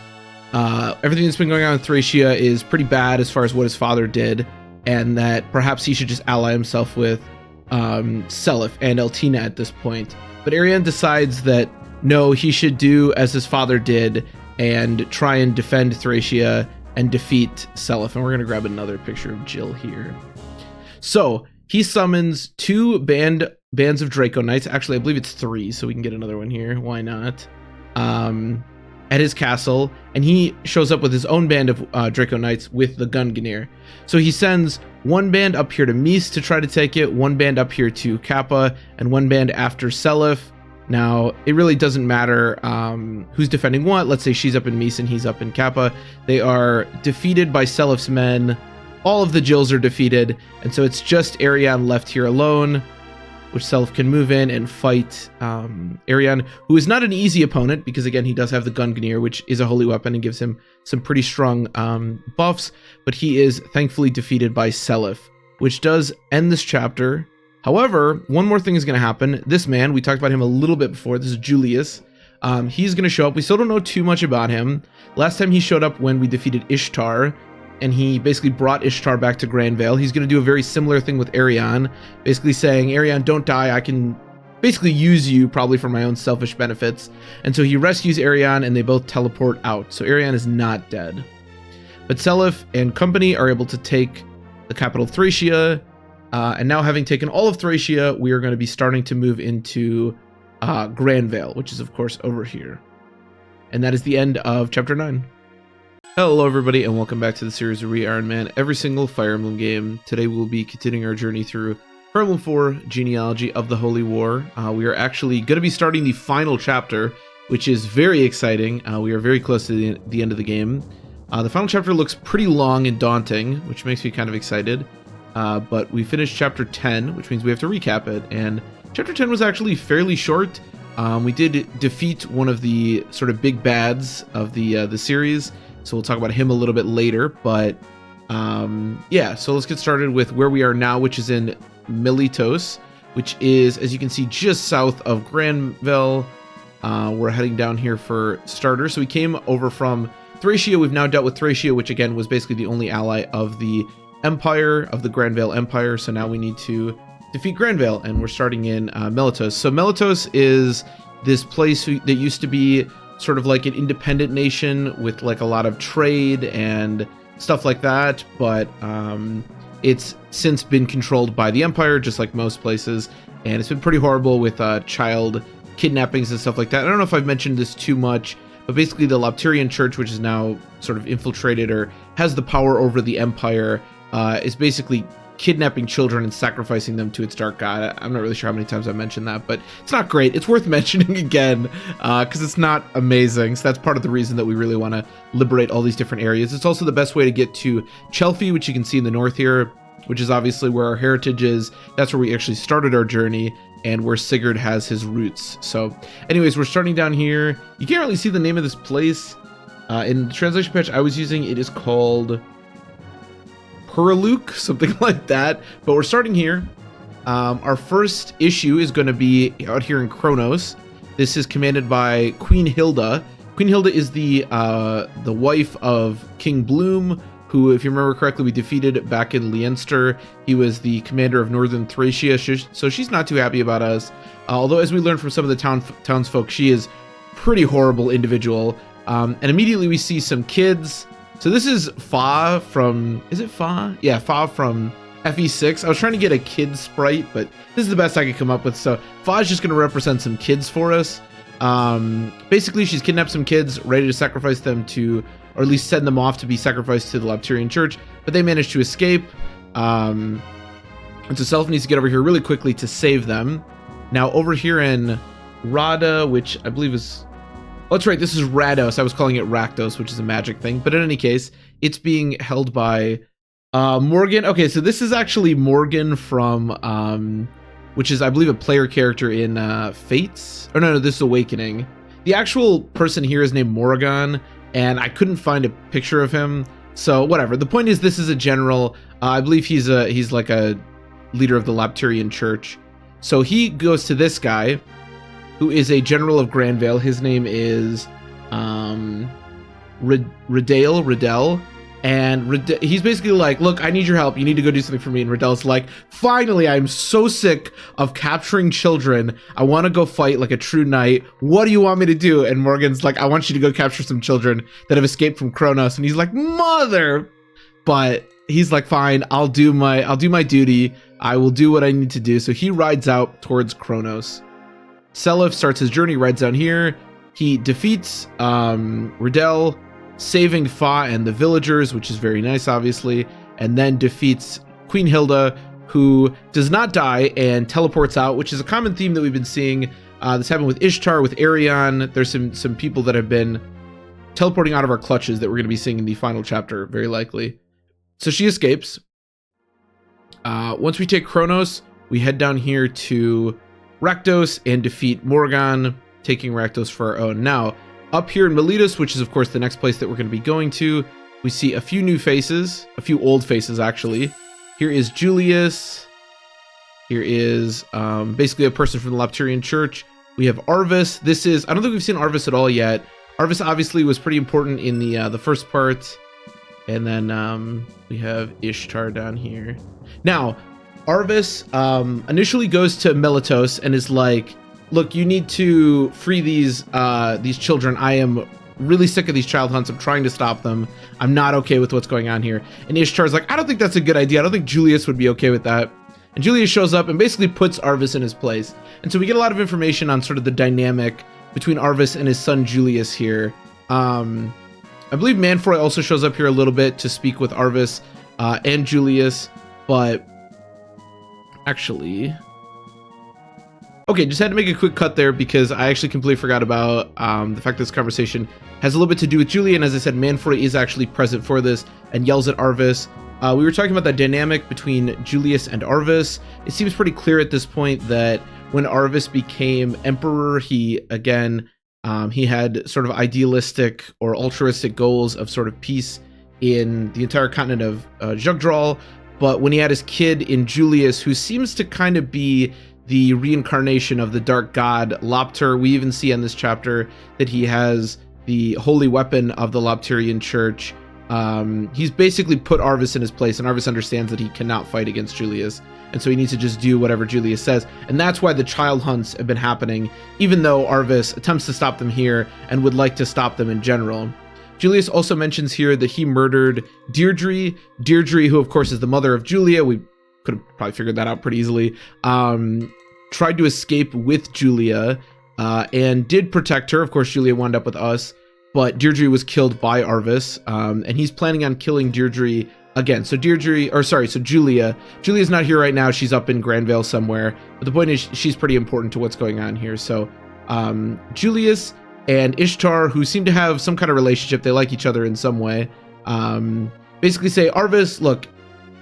everything that's been going on in Thracia is pretty bad as far as what his father did, and that perhaps he should just ally himself with Celis and Eltina at this point. But Arion decides that no, he should do as his father did and try and defend Thracia and defeat Celis. And we're going to grab another picture of Jill here. So he summons two bands of Draco Knights. Actually, I believe it's 3, so we can get another one here. Why not? At his castle, and he shows up with his own band of Draco Knights with the Gungnir. So he sends one band up here to Mies to try to take it, one band up here to Kappa, and one band after Celis. Now, it really doesn't matter who's defending what. Let's say she's up in Mies and he's up in Kappa. They are defeated by Celis' men. All of the Jills are defeated, and so it's just Arion left here alone, which Celis can move in and fight Arion, who is not an easy opponent because, again, he does have the Gungnir, which is a holy weapon and gives him some pretty strong buffs, but he is thankfully defeated by Celis, which does end this chapter. However, one more thing is going to happen. This man, we talked about him a little bit before. This is Julius. He's going to show up. We still don't know too much about him. Last time he showed up when we defeated Ishtar, and he basically brought Ishtar back to Granvale. He's going to do a very similar thing with Arion, basically saying, Arion, don't die. I can basically use you probably for my own selfish benefits. And so he rescues Arion, and they both teleport out. So Arion is not dead. But Celis and company are able to take the capital of Thracia. And now, having taken all of Thracia, we are going to be starting to move into Granvale, which is, of course, over here. And that is the end of Chapter 9. Hello everybody, and welcome back to the series where we Iron Man every single Fire Emblem game. Today we will be continuing our journey through Fire Emblem 4, Genealogy of the Holy War. We are actually going to be starting the final chapter, which is very exciting. We are very close to the end of the game. The final chapter looks pretty long and daunting, which makes me kind of excited. But we finished Chapter 10, which means we have to recap it. And Chapter 10 was actually fairly short. We did defeat one of the sort of big bads of the series. So we'll talk about him a little bit later, but yeah, so let's get started with where we are now, which is in Miletos, which is, as you can see, just south of Granvale. We're heading down here for starters. So we came over from Thracia. We've now dealt with Thracia, which again was basically the only ally of the Empire, of the Granvale Empire. So now we need to defeat Granvale, and we're starting in Miletos. So Miletos is this place that used to be sort of like an independent nation with like a lot of trade and stuff like that, but it's since been controlled by the Empire, just like most places, and it's been pretty horrible with child kidnappings and stuff like that. I don't know if I've mentioned this too much, but basically the Lapterian Church, which is now sort of infiltrated or has the power over the Empire, is basically kidnapping children and sacrificing them to its dark god. I'm not really sure how many times I mentioned that, but it's not great. It's worth mentioning again because it's not amazing. So that's part of the reason that we really want to liberate all these different areas. It's also the best way to get to Chelphi, which you can see in the north here, which is obviously where our heritage is. That's where we actually started our journey and where Sigurd has his roots. So anyways, we're starting down here. You can't really see the name of this place. In the translation patch I was using, it is called Prologue, something like that, but we're starting here. Our first issue is going to be out here in Kronos. This is commanded by Queen Hilda. Queen Hilda is the wife of King Bloom, who, if you remember correctly, we defeated back in Leinster. He was the commander of northern Thracia, so she's not too happy about us. Although, as we learned from some of the townsfolk, she is pretty horrible individual. And immediately we see some kids. So this is Fa from, is it Fa? Yeah, Fa from FE6. I was trying to get a kid sprite, but this is the best I could come up with. So Fa is just going to represent some kids for us. Basically, she's kidnapped some kids, ready to sacrifice them to, or at least send them off to be sacrificed to the Lapterian Church, but they managed to escape. And so Self needs to get over here really quickly to save them. Now over here in Rada, which I believe is, oh, that's right, this is Rados. I was calling it Rakdos, which is a magic thing. But in any case, it's being held by Morgan. Okay, so this is actually Morgan from, which is, I believe, a player character in Fates. Or no, this is Awakening. The actual person here is named Morgan, and I couldn't find a picture of him. So whatever. The point is, this is a general. I believe he's like a leader of the Lapterian Church. So he goes to this guy, who is a general of Granvale. His name is Riddell, and he's basically like, look, I need your help. You need to go do something for me. And Riddell's like, finally, I'm so sick of capturing children. I want to go fight like a true knight. What do you want me to do? And Morgan's like, I want you to go capture some children that have escaped from Kronos. And he's like, mother. But he's like, fine, I'll do my duty. I will do what I need to do. So he rides out towards Kronos. Celis starts his journey, rides down here. He defeats Riddell, saving Fa and the villagers, which is very nice, obviously, and then defeats Queen Hilda, who does not die and teleports out, which is a common theme that we've been seeing. This happened with Ishtar, with Arion. There's some people that have been teleporting out of our clutches that we're going to be seeing in the final chapter, very likely. So she escapes. Once we take Kronos, we head down here to Rakdos and defeat Morgan, taking Rakdos for our own. Now, up here in Miletos, which is of course the next place that we're going to be going to, we see a few new faces, a few old faces actually. Here is Julius. Here is basically a person from the Lapterian Church. We have Arvis. This is, I don't think we've seen Arvis at all yet. Arvis obviously was pretty important in the first part. And then we have Ishtar down here. Now, Arvis initially goes to Miletos and is like, look, you need to free these children. I am really sick of these child hunts. I'm trying to stop them. I'm not okay with what's going on here. And Ishtar's like, I don't think that's a good idea. I don't think Julius would be okay with that. And Julius shows up and basically puts Arvis in his place. And so we get a lot of information on sort of the dynamic between Arvis and his son Julius here. I believe Manfroy also shows up here a little bit to speak with Arvis and Julius, but actually, okay, just had to make a quick cut there because I actually completely forgot about the fact that this conversation has a little bit to do with Julian. As I said, Manfroy is actually present for this and yells at Arvis. We were talking about that dynamic between Julius and Arvis. It seems pretty clear at this point that when Arvis became emperor, he had sort of idealistic or altruistic goals of sort of peace in the entire continent of Jugdral. But when he had his kid in Julius, who seems to kind of be the reincarnation of the dark god Lopter. We even see in this chapter that he has the holy weapon of the Lopterian church. He's basically put Arvis in his place, and Arvis understands that he cannot fight against Julius, and so he needs to just do whatever Julius says. And that's why the child hunts have been happening, even though Arvis attempts to stop them here and would like to stop them in general. Julius also mentions here that he murdered Deirdre, who of course is the mother of Julia. We could have probably figured that out pretty easily. Tried to escape with Julia, and did protect her. Of course, Julia wound up with us, but Deirdre was killed by Arvis, and he's planning on killing Deirdre again. So Julia. Julia's not here right now. She's up in Granvale somewhere. But the point is, she's pretty important to what's going on here. So Julius and Ishtar, who seem to have some kind of relationship, they like each other in some way, basically say, Arvis, look,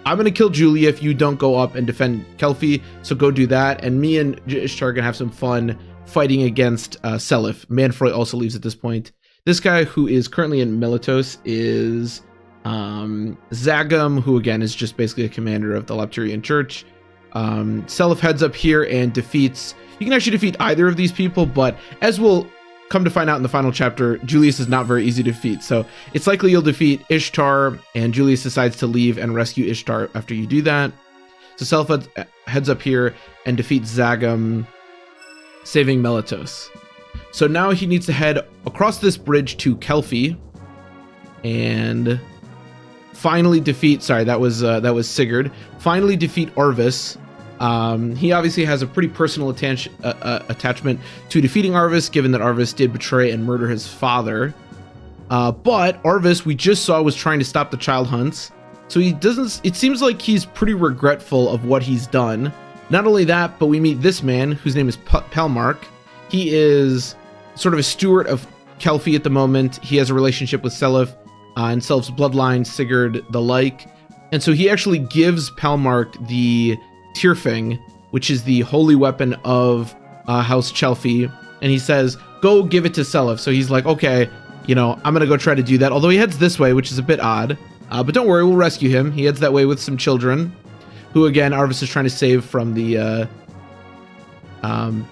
I'm going to kill Julia if you don't go up and defend Kelfi, so go do that. And me and Ishtar are going to have some fun fighting against Celis. Manfroy also leaves at this point. This guy, who is currently in Miletos, is Zagum, who again is just basically a commander of the Lopterian Church. Celis heads up here and defeats... You can actually defeat either of these people, but as we'll come to find out in the final chapter, Julius is not very easy to defeat. So it's likely you'll defeat Ishtar, and Julius decides to leave and rescue Ishtar after you do that. So Celis heads up here and defeats Zagum, saving Miletos. So now he needs to head across this bridge to Kelfi and finally defeat... Sorry, that was Sigurd. Finally defeat Arvis. He obviously has a pretty personal attachment to defeating Arvis, given that Arvis did betray and murder his father. But Arvis, we just saw, was trying to stop the child hunts. So he doesn't... It seems like he's pretty regretful of what he's done. Not only that, but we meet this man, whose name is Pelmark. He is sort of a steward of Kelfi at the moment. He has a relationship with Celis, and Celis' bloodline, Sigurd, the like. And so he actually gives Pelmark the Tyrfing, which is the holy weapon of House Chelfi, and he says, go give it to Celis. So he's like, okay, you know, I'm gonna go try to do that, although he heads this way, which is a bit odd, but don't worry, we'll rescue him. He heads that way with some children, who again Arvis is trying to save from the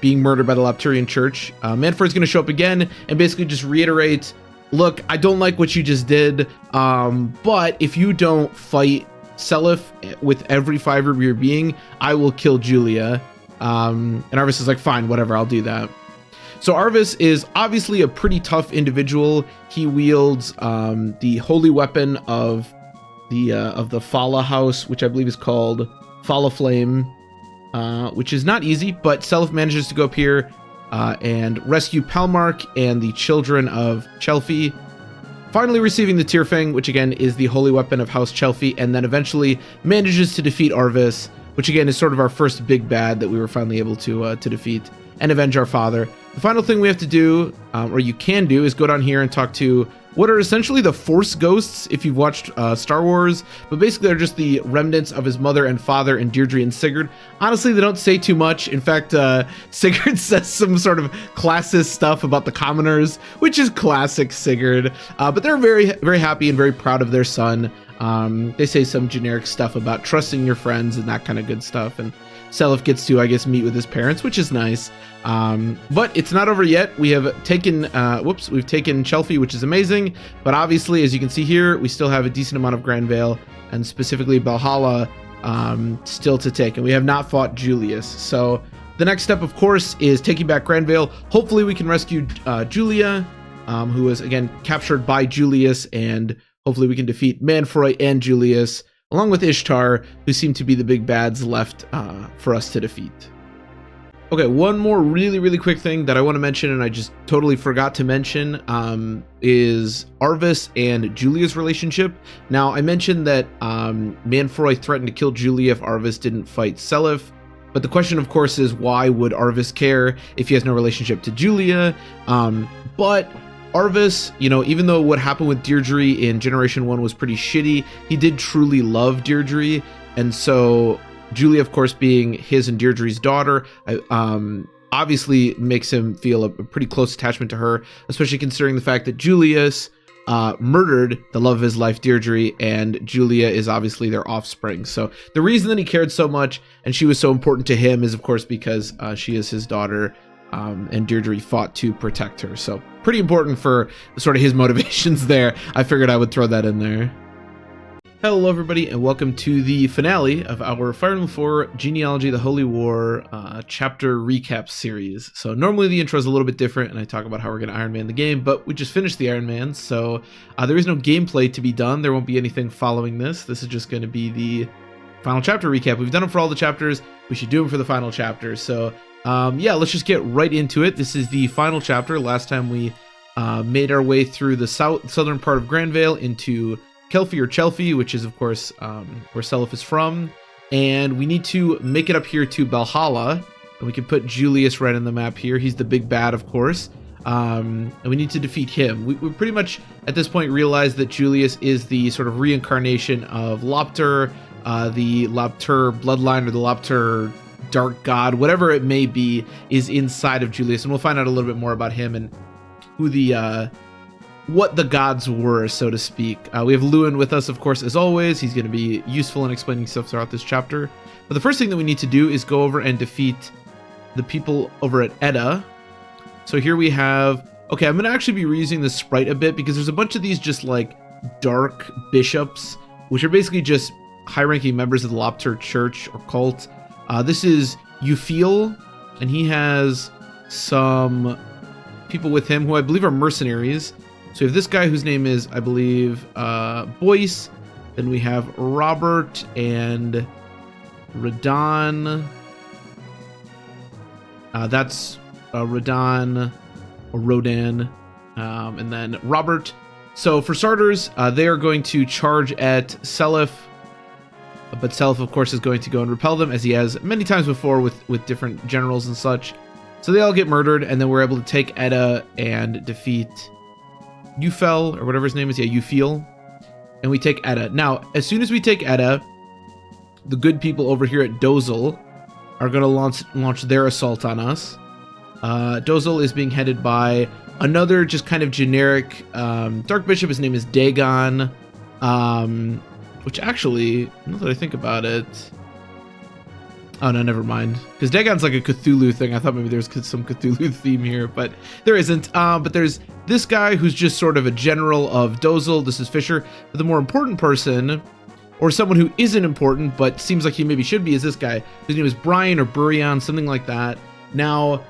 being murdered by the Lopterian Church. Manfred's gonna show up again and basically just reiterate, look, I don't like what you just did, but if you don't fight Celis with every fiber of your being, I will kill Julia. And Arvis is like, fine, whatever, I'll do that. So Arvis is obviously a pretty tough individual. He wields the holy weapon of the Fala house, which I believe is called Fala Flame, which is not easy, but Celis manages to go up here and rescue Pelmark and the children of Chelfi, finally receiving the Tyrfing, which again is the holy weapon of House Chelfi, and then eventually manages to defeat Arvis, which again is sort of our first big bad that we were finally able to defeat and avenge our father. The final thing we have to do, or you can do, is go down here and talk to what are essentially the Force Ghosts, if you've watched Star Wars, but basically they're just the remnants of his mother and father and Deirdre and Sigurd. Honestly, they don't say too much. In fact, Sigurd says some sort of classist stuff about the commoners, which is classic Sigurd, but they're very, very happy and very proud of their son. They say some generic stuff about trusting your friends and that kind of good stuff, and Celis gets to, I guess, meet with his parents, which is nice. But it's not over yet. We have taken, we've taken Chelfi, which is amazing. But obviously, as you can see here, we still have a decent amount of Granvale, and specifically Belhalla, still to take. And we have not fought Julius. So the next step, of course, is taking back Granvale. Hopefully we can rescue Julia, who was, again, captured by Julius. And hopefully we can defeat Manfroy and Julius, along with Ishtar, who seem to be the big bads left for us to defeat. Okay, one more really quick thing that I want to mention, and I just totally forgot to mention, is Arvis and Julia's relationship. Now, I mentioned that Manfroy threatened to kill Julia if Arvis didn't fight Celis, but the question, of course, is why would Arvis care if he has no relationship to Julia? But Arvis, you know, even though what happened with Deirdre in Generation 1 was pretty shitty, he did truly love Deirdre, and so Julia, of course, being his and Deirdre's daughter, obviously makes him feel a pretty close attachment to her, especially considering the fact that Julius murdered the love of his life, Deirdre, and Julia is obviously their offspring. So the reason that he cared so much and she was so important to him is, of course, because she is his daughter, and Deirdre fought to protect her. So pretty important for sort of his motivations there. I figured I would throw that in there. Hello everybody, and welcome to the finale of our Fire Emblem 4 Genealogy, the Holy War chapter recap series. So normally the intro is a little bit different and I talk about how we're going to Iron Man the game, but we just finished the Iron Man, so there is no gameplay to be done. There won't be anything following this. This is just going to be the final chapter recap. We've done them for all the chapters. We should do them for the final chapter. So yeah, let's just get right into it. This is the final chapter. Last time we made our way through the southern part of Granvale into Kelphi or Chelphi, which is of course where Celis is from, and we need to make it up here to Belhalla, and we can put Julius right on the map here. He's the big bad, of course, and we need to defeat him. We pretty much at this point realize that Julius is the sort of reincarnation of Lopter, the Lopter bloodline or the Lopter dark god, whatever it may be, is inside of Julius, and we'll find out a little bit more about him and who the what the gods were, so to speak. We have Lewin with us, of course, as always. He's going to be useful in explaining stuff throughout this chapter. But the first thing that we need to do is go over and defeat the people over at Edda. So here we have... Okay, I'm going to actually be reusing the sprite a bit because there's a bunch of these just like dark bishops, which are basically just high-ranking members of the Lopter Church or cult. This is Euphil, and he has some people with him who I believe are mercenaries. So we have this guy whose name is, I believe, Boyce. Then we have Robert and Verdane. That's Verdane or Rodan. And then Robert. So for starters, they are going to charge at Celis. But Celis, of course, is going to go and repel them, as he has many times before with different generals and such. So they all get murdered, and then we're able to take Edda and defeat Euphel, or whatever his name is. Yeah, Euphil. And we take Edda. Now, as soon as we take Edda, the good people over here at Dozel are going to launch their assault on us. Dozel is being headed by another just kind of generic Dark Bishop. His name is Dagon. Which actually, now that I think about it... Oh, no, never mind. Because Dagon's like a Cthulhu thing. I thought maybe there was some Cthulhu theme here, but there isn't. But there's this guy who's just sort of a general of Dozel. This is Fisher. But the more important person, or someone who isn't important, but seems like he maybe should be, is this guy. His name is Brian or Burian, something like that. Now,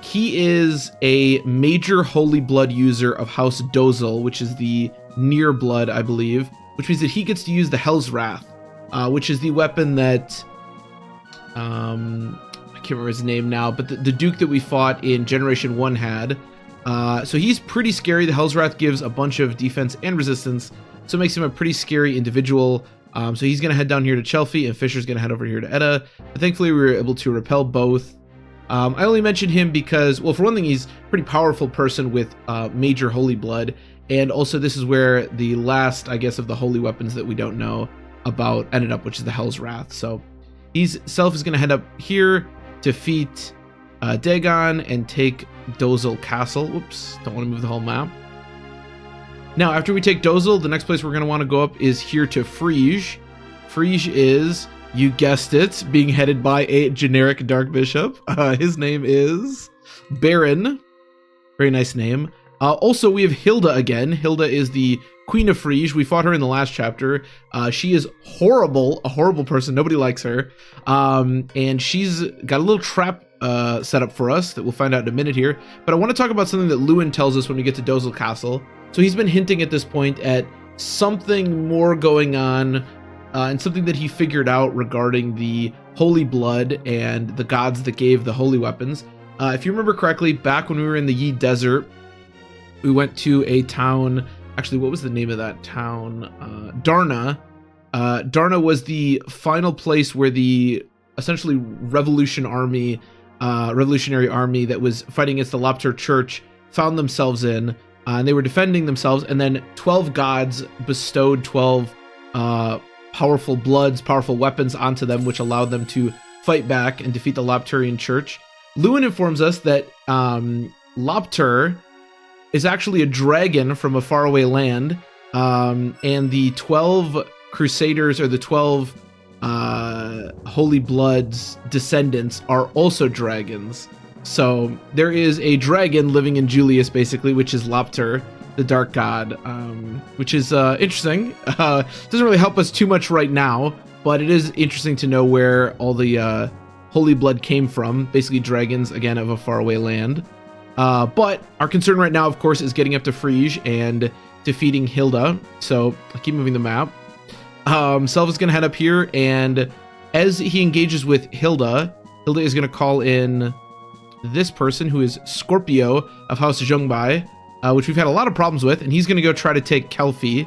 he is a major holy blood user of House Dozel, which is the near blood, I believe, which means that he gets to use the Hell's Wrath. Which is the weapon that, I can't remember his name now, but the Duke that we fought in Generation 1 had. So he's pretty scary. The Hell's Wrath gives a bunch of defense and resistance, so it makes him a pretty scary individual. So he's going to head down here to Chelphi, and Fisher's going to head over here to Edda. But thankfully, we were able to repel both. I only mentioned him because, well, for one thing, he's a pretty powerful person with major holy blood, and also this is where the last, I guess, of the holy weapons that we don't know about ended up, which is the Hell's Wrath. So Celis is going to head up here, defeat Dagon, and take Dozel Castle. Whoops, don't want to move the whole map. Now, after we take Dozel, the next place we're going to want to go up is here to Frege. Frege is, you guessed it, being headed by a generic Dark Bishop. His name is Baron. Very nice name. Also, we have Hilda again. Hilda is the Queen of Frege. We fought her in the last chapter. She is horrible, a horrible person. Nobody likes her. And she's got a little trap set up for us that we'll find out in a minute here. But I want to talk about something that Lewin tells us when we get to Dozel Castle. So he's been hinting at this point at something more going on and something that he figured out regarding the holy blood and the gods that gave the holy weapons. If you remember correctly, back when we were in the Yi Desert, we went to a town... Actually, what was the name of that town? Darna. Darna was the final place where the essentially revolutionary army that was fighting against the Lopter Church found themselves in, and they were defending themselves. And then 12 gods bestowed 12 powerful bloods, powerful weapons onto them, which allowed them to fight back and defeat the Lopterian Church. Lewin informs us that Lopter is actually a dragon from a faraway land, and the 12 Crusaders, or the 12 Holy Blood's descendants, are also dragons. So there is a dragon living in Julius, basically, which is Lopter, the Dark God, which is interesting. Doesn't really help us too much right now, but it is interesting to know where all the Holy Blood came from. Basically dragons, again, of a faraway land. But our concern right now, of course, is getting up to Frege and defeating Hilda. So I keep moving the map. Selv is going to head up here, and as he engages with Hilda, Hilda is going to call in this person, who is Scorpio of House Zhongbai, which we've had a lot of problems with, and he's going to go try to take Kelfi.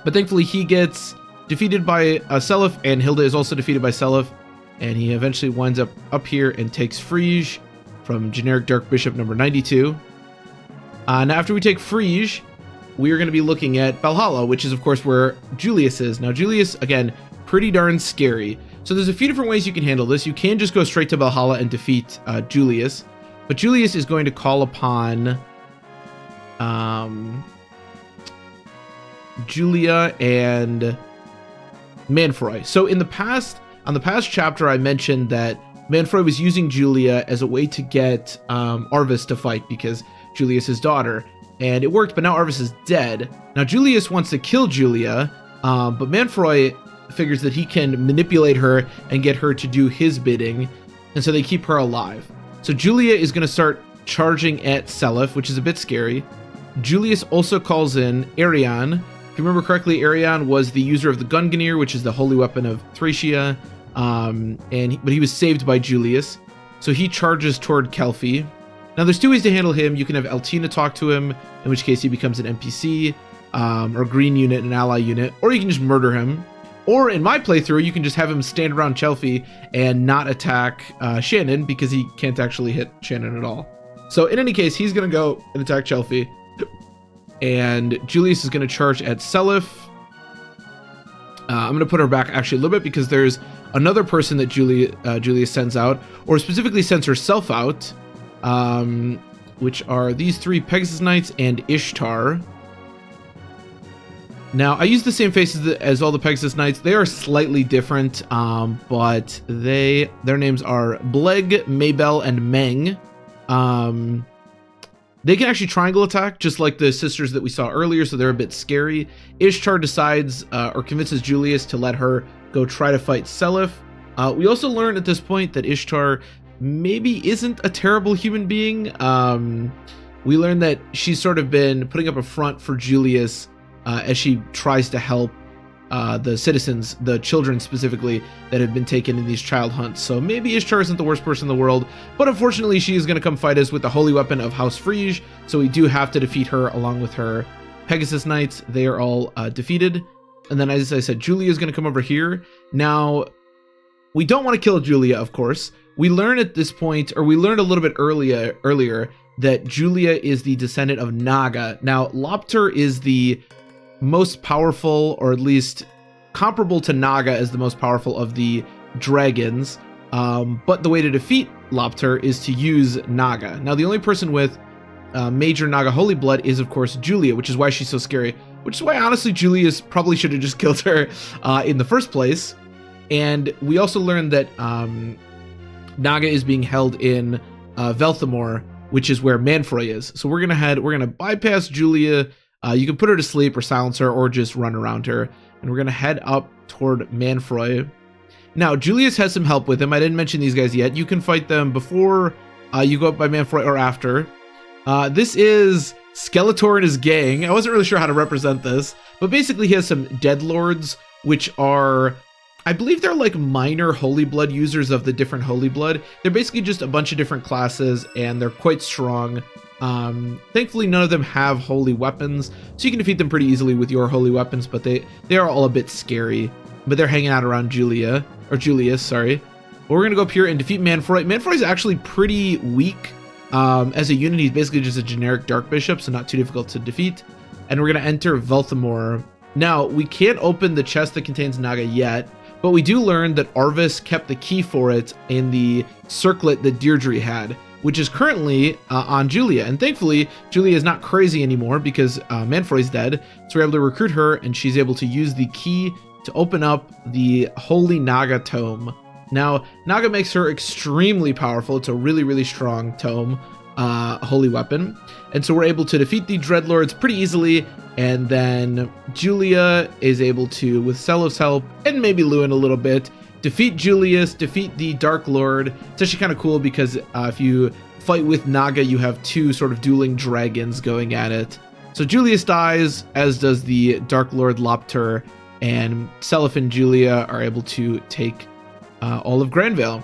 But thankfully he gets defeated by Seliph, and Hilda is also defeated by Seliph, and he eventually winds up here and takes Frege from generic Dark Bishop number 92. Now after we take Frege, we are going to be looking at Belhalla, which is of course where Julius is. Now Julius, again, pretty darn scary. So there's a few different ways you can handle this. You can just go straight to Belhalla and defeat Julius, but Julius is going to call upon Julia and Manfroy. So in the past, on the past chapter, I mentioned that Manfroy was using Julia as a way to get Arvis to fight, because Julius is his daughter, and it worked, but now Arvis is dead. Now Julius wants to kill Julia, but Manfroy figures that he can manipulate her and get her to do his bidding, and so they keep her alive. So Julia is going to start charging at Seliph, which is a bit scary. Julius also calls in Arion. If you remember correctly, Arion was the user of the Gunganir, which is the holy weapon of Thracia, but he was saved by Julius, so he charges toward Kelfi. Now there's two ways to handle him. You can have Eltina talk to him, in which case he becomes an NPC, or green unit, an ally unit, or you can just murder him. Or in my playthrough, you can just have him stand around Kelfi and not attack Shannon, because he can't actually hit Shannon at all. So in any case, he's going to go and attack Kelfi, and Julius is going to charge at Seliph. I'm going to put her back actually a little bit, because there's another person that Julius sends out, or specifically sends herself out, which are these three: Pegasus Knights and Ishtar. Now, I use the same faces as all the Pegasus Knights. They are slightly different, but their names are Bleg, Maybell, and Meng. They can actually triangle attack, just like the sisters that we saw earlier, so they're a bit scary. Ishtar decides, or convinces Julius to let her go try to fight Seliph. We also learn at this point that Ishtar maybe isn't a terrible human being. We learn that she's sort of been putting up a front for Julius, as she tries to help the citizens, the children specifically, that have been taken in these child hunts. So maybe Ishtar isn't the worst person in the world, but unfortunately she is going to come fight us with the holy weapon of House Frege, so we do have to defeat her along with her Pegasus Knights. They are all defeated. And then, as I said, Julia is going to come over here. Now, we don't want to kill Julia, of course. We learn at this point, or we learned a little bit earlier that Julia is the descendant of Naga. Now, Lopter is the most powerful, or at least comparable to Naga as the most powerful of the dragons, but the way to defeat Lopter is to use Naga. Now the only person with major Naga holy blood is of course Julia, which is why she's so scary, which is why honestly Julius probably should have just killed her in the first place. And we also learned that Naga is being held in Velthamore, which is where Manfroy is. So we're gonna bypass Julia. You can put her to sleep or silence her or just run around her. And we're going to head up toward Manfroy. Now, Julius has some help with him. I didn't mention these guys yet. You can fight them before you go up by Manfroy or after. This is Skeletor and his gang. I wasn't really sure how to represent this, but basically he has some Dead Lords, which are, I believe they're like minor Holy Blood users of the different Holy Blood. They're basically just a bunch of different classes, and they're quite strong. Thankfully none of them have holy weapons, so you can defeat them pretty easily with your holy weapons, but they are all a bit scary. But they're hanging out around Julius, sorry. But we're gonna go up here and defeat Manfroy. Manfroy's actually pretty weak. As a unit, he's basically just a generic Dark Bishop, so not too difficult to defeat. And we're gonna enter Velthamore. Now, we can't open the chest that contains Naga yet, but we do learn that Arvis kept the key for it in the circlet that Deirdre had. which is currently on Julia. And thankfully, Julia is not crazy anymore because Manfroy's dead. So we're able to recruit her, and she's able to use the key to open up the Holy Naga Tome. Now, Naga makes her extremely powerful. It's a really, really strong tome, holy weapon. And so we're able to defeat the Dreadlords pretty easily. And then Julia is able to, with Celos' help, and maybe Lewin a little bit, defeat Julius, defeat the Dark Lord. It's actually kind of cool because if you fight with Naga, you have two sort of dueling dragons going at it. So Julius dies, as does the Dark Lord Lopter, and Seliph and Julia are able to take all of Granvale.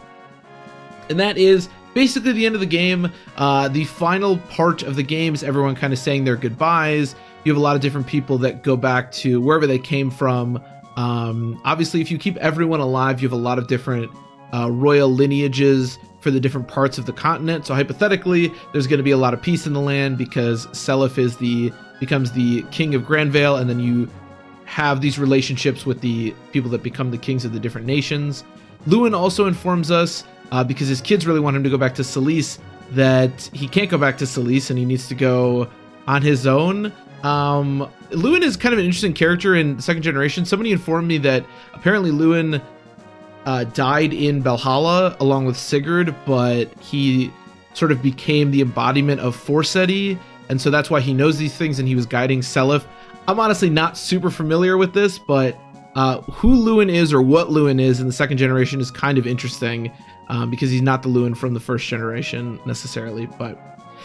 And that is basically the end of the game. The final part of the game is everyone kind of saying their goodbyes. You have a lot of different people that go back to wherever they came from. Obviously, if you keep everyone alive, you have a lot of different royal lineages for the different parts of the continent. So hypothetically, there's going to be a lot of peace in the land because Seliph becomes the king of Granvale, and then you have these relationships with the people that become the kings of the different nations. Lewin also informs us, because his kids really want him to go back to Celis, that he can't go back to Celis and he needs to go on his own. Lewin is kind of an interesting character in second generation. Somebody informed me that apparently Lewin died in Belhalla along with Sigurd, but he sort of became the embodiment of Forseti, and so that's why he knows these things and he was guiding Seliph. I'm honestly not super familiar with this, but who Lewin is or what Lewin is in the second generation is kind of interesting, because he's not the Lewin from the first generation necessarily. But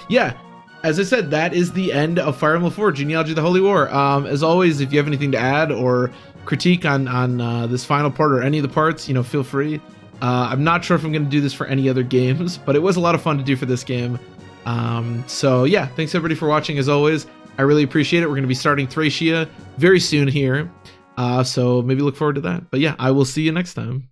yeah, as I said, that is the end of Fire Emblem 4 Genealogy of the Holy War. As always, if you have anything to add or critique on this final part or any of the parts, feel free. I'm not sure if I'm going to do this for any other games, but it was a lot of fun to do for this game. So yeah, thanks everybody for watching. As always, I really appreciate it. We're going to be starting Thracia very soon here. So maybe look forward to that. But yeah, I will see you next time.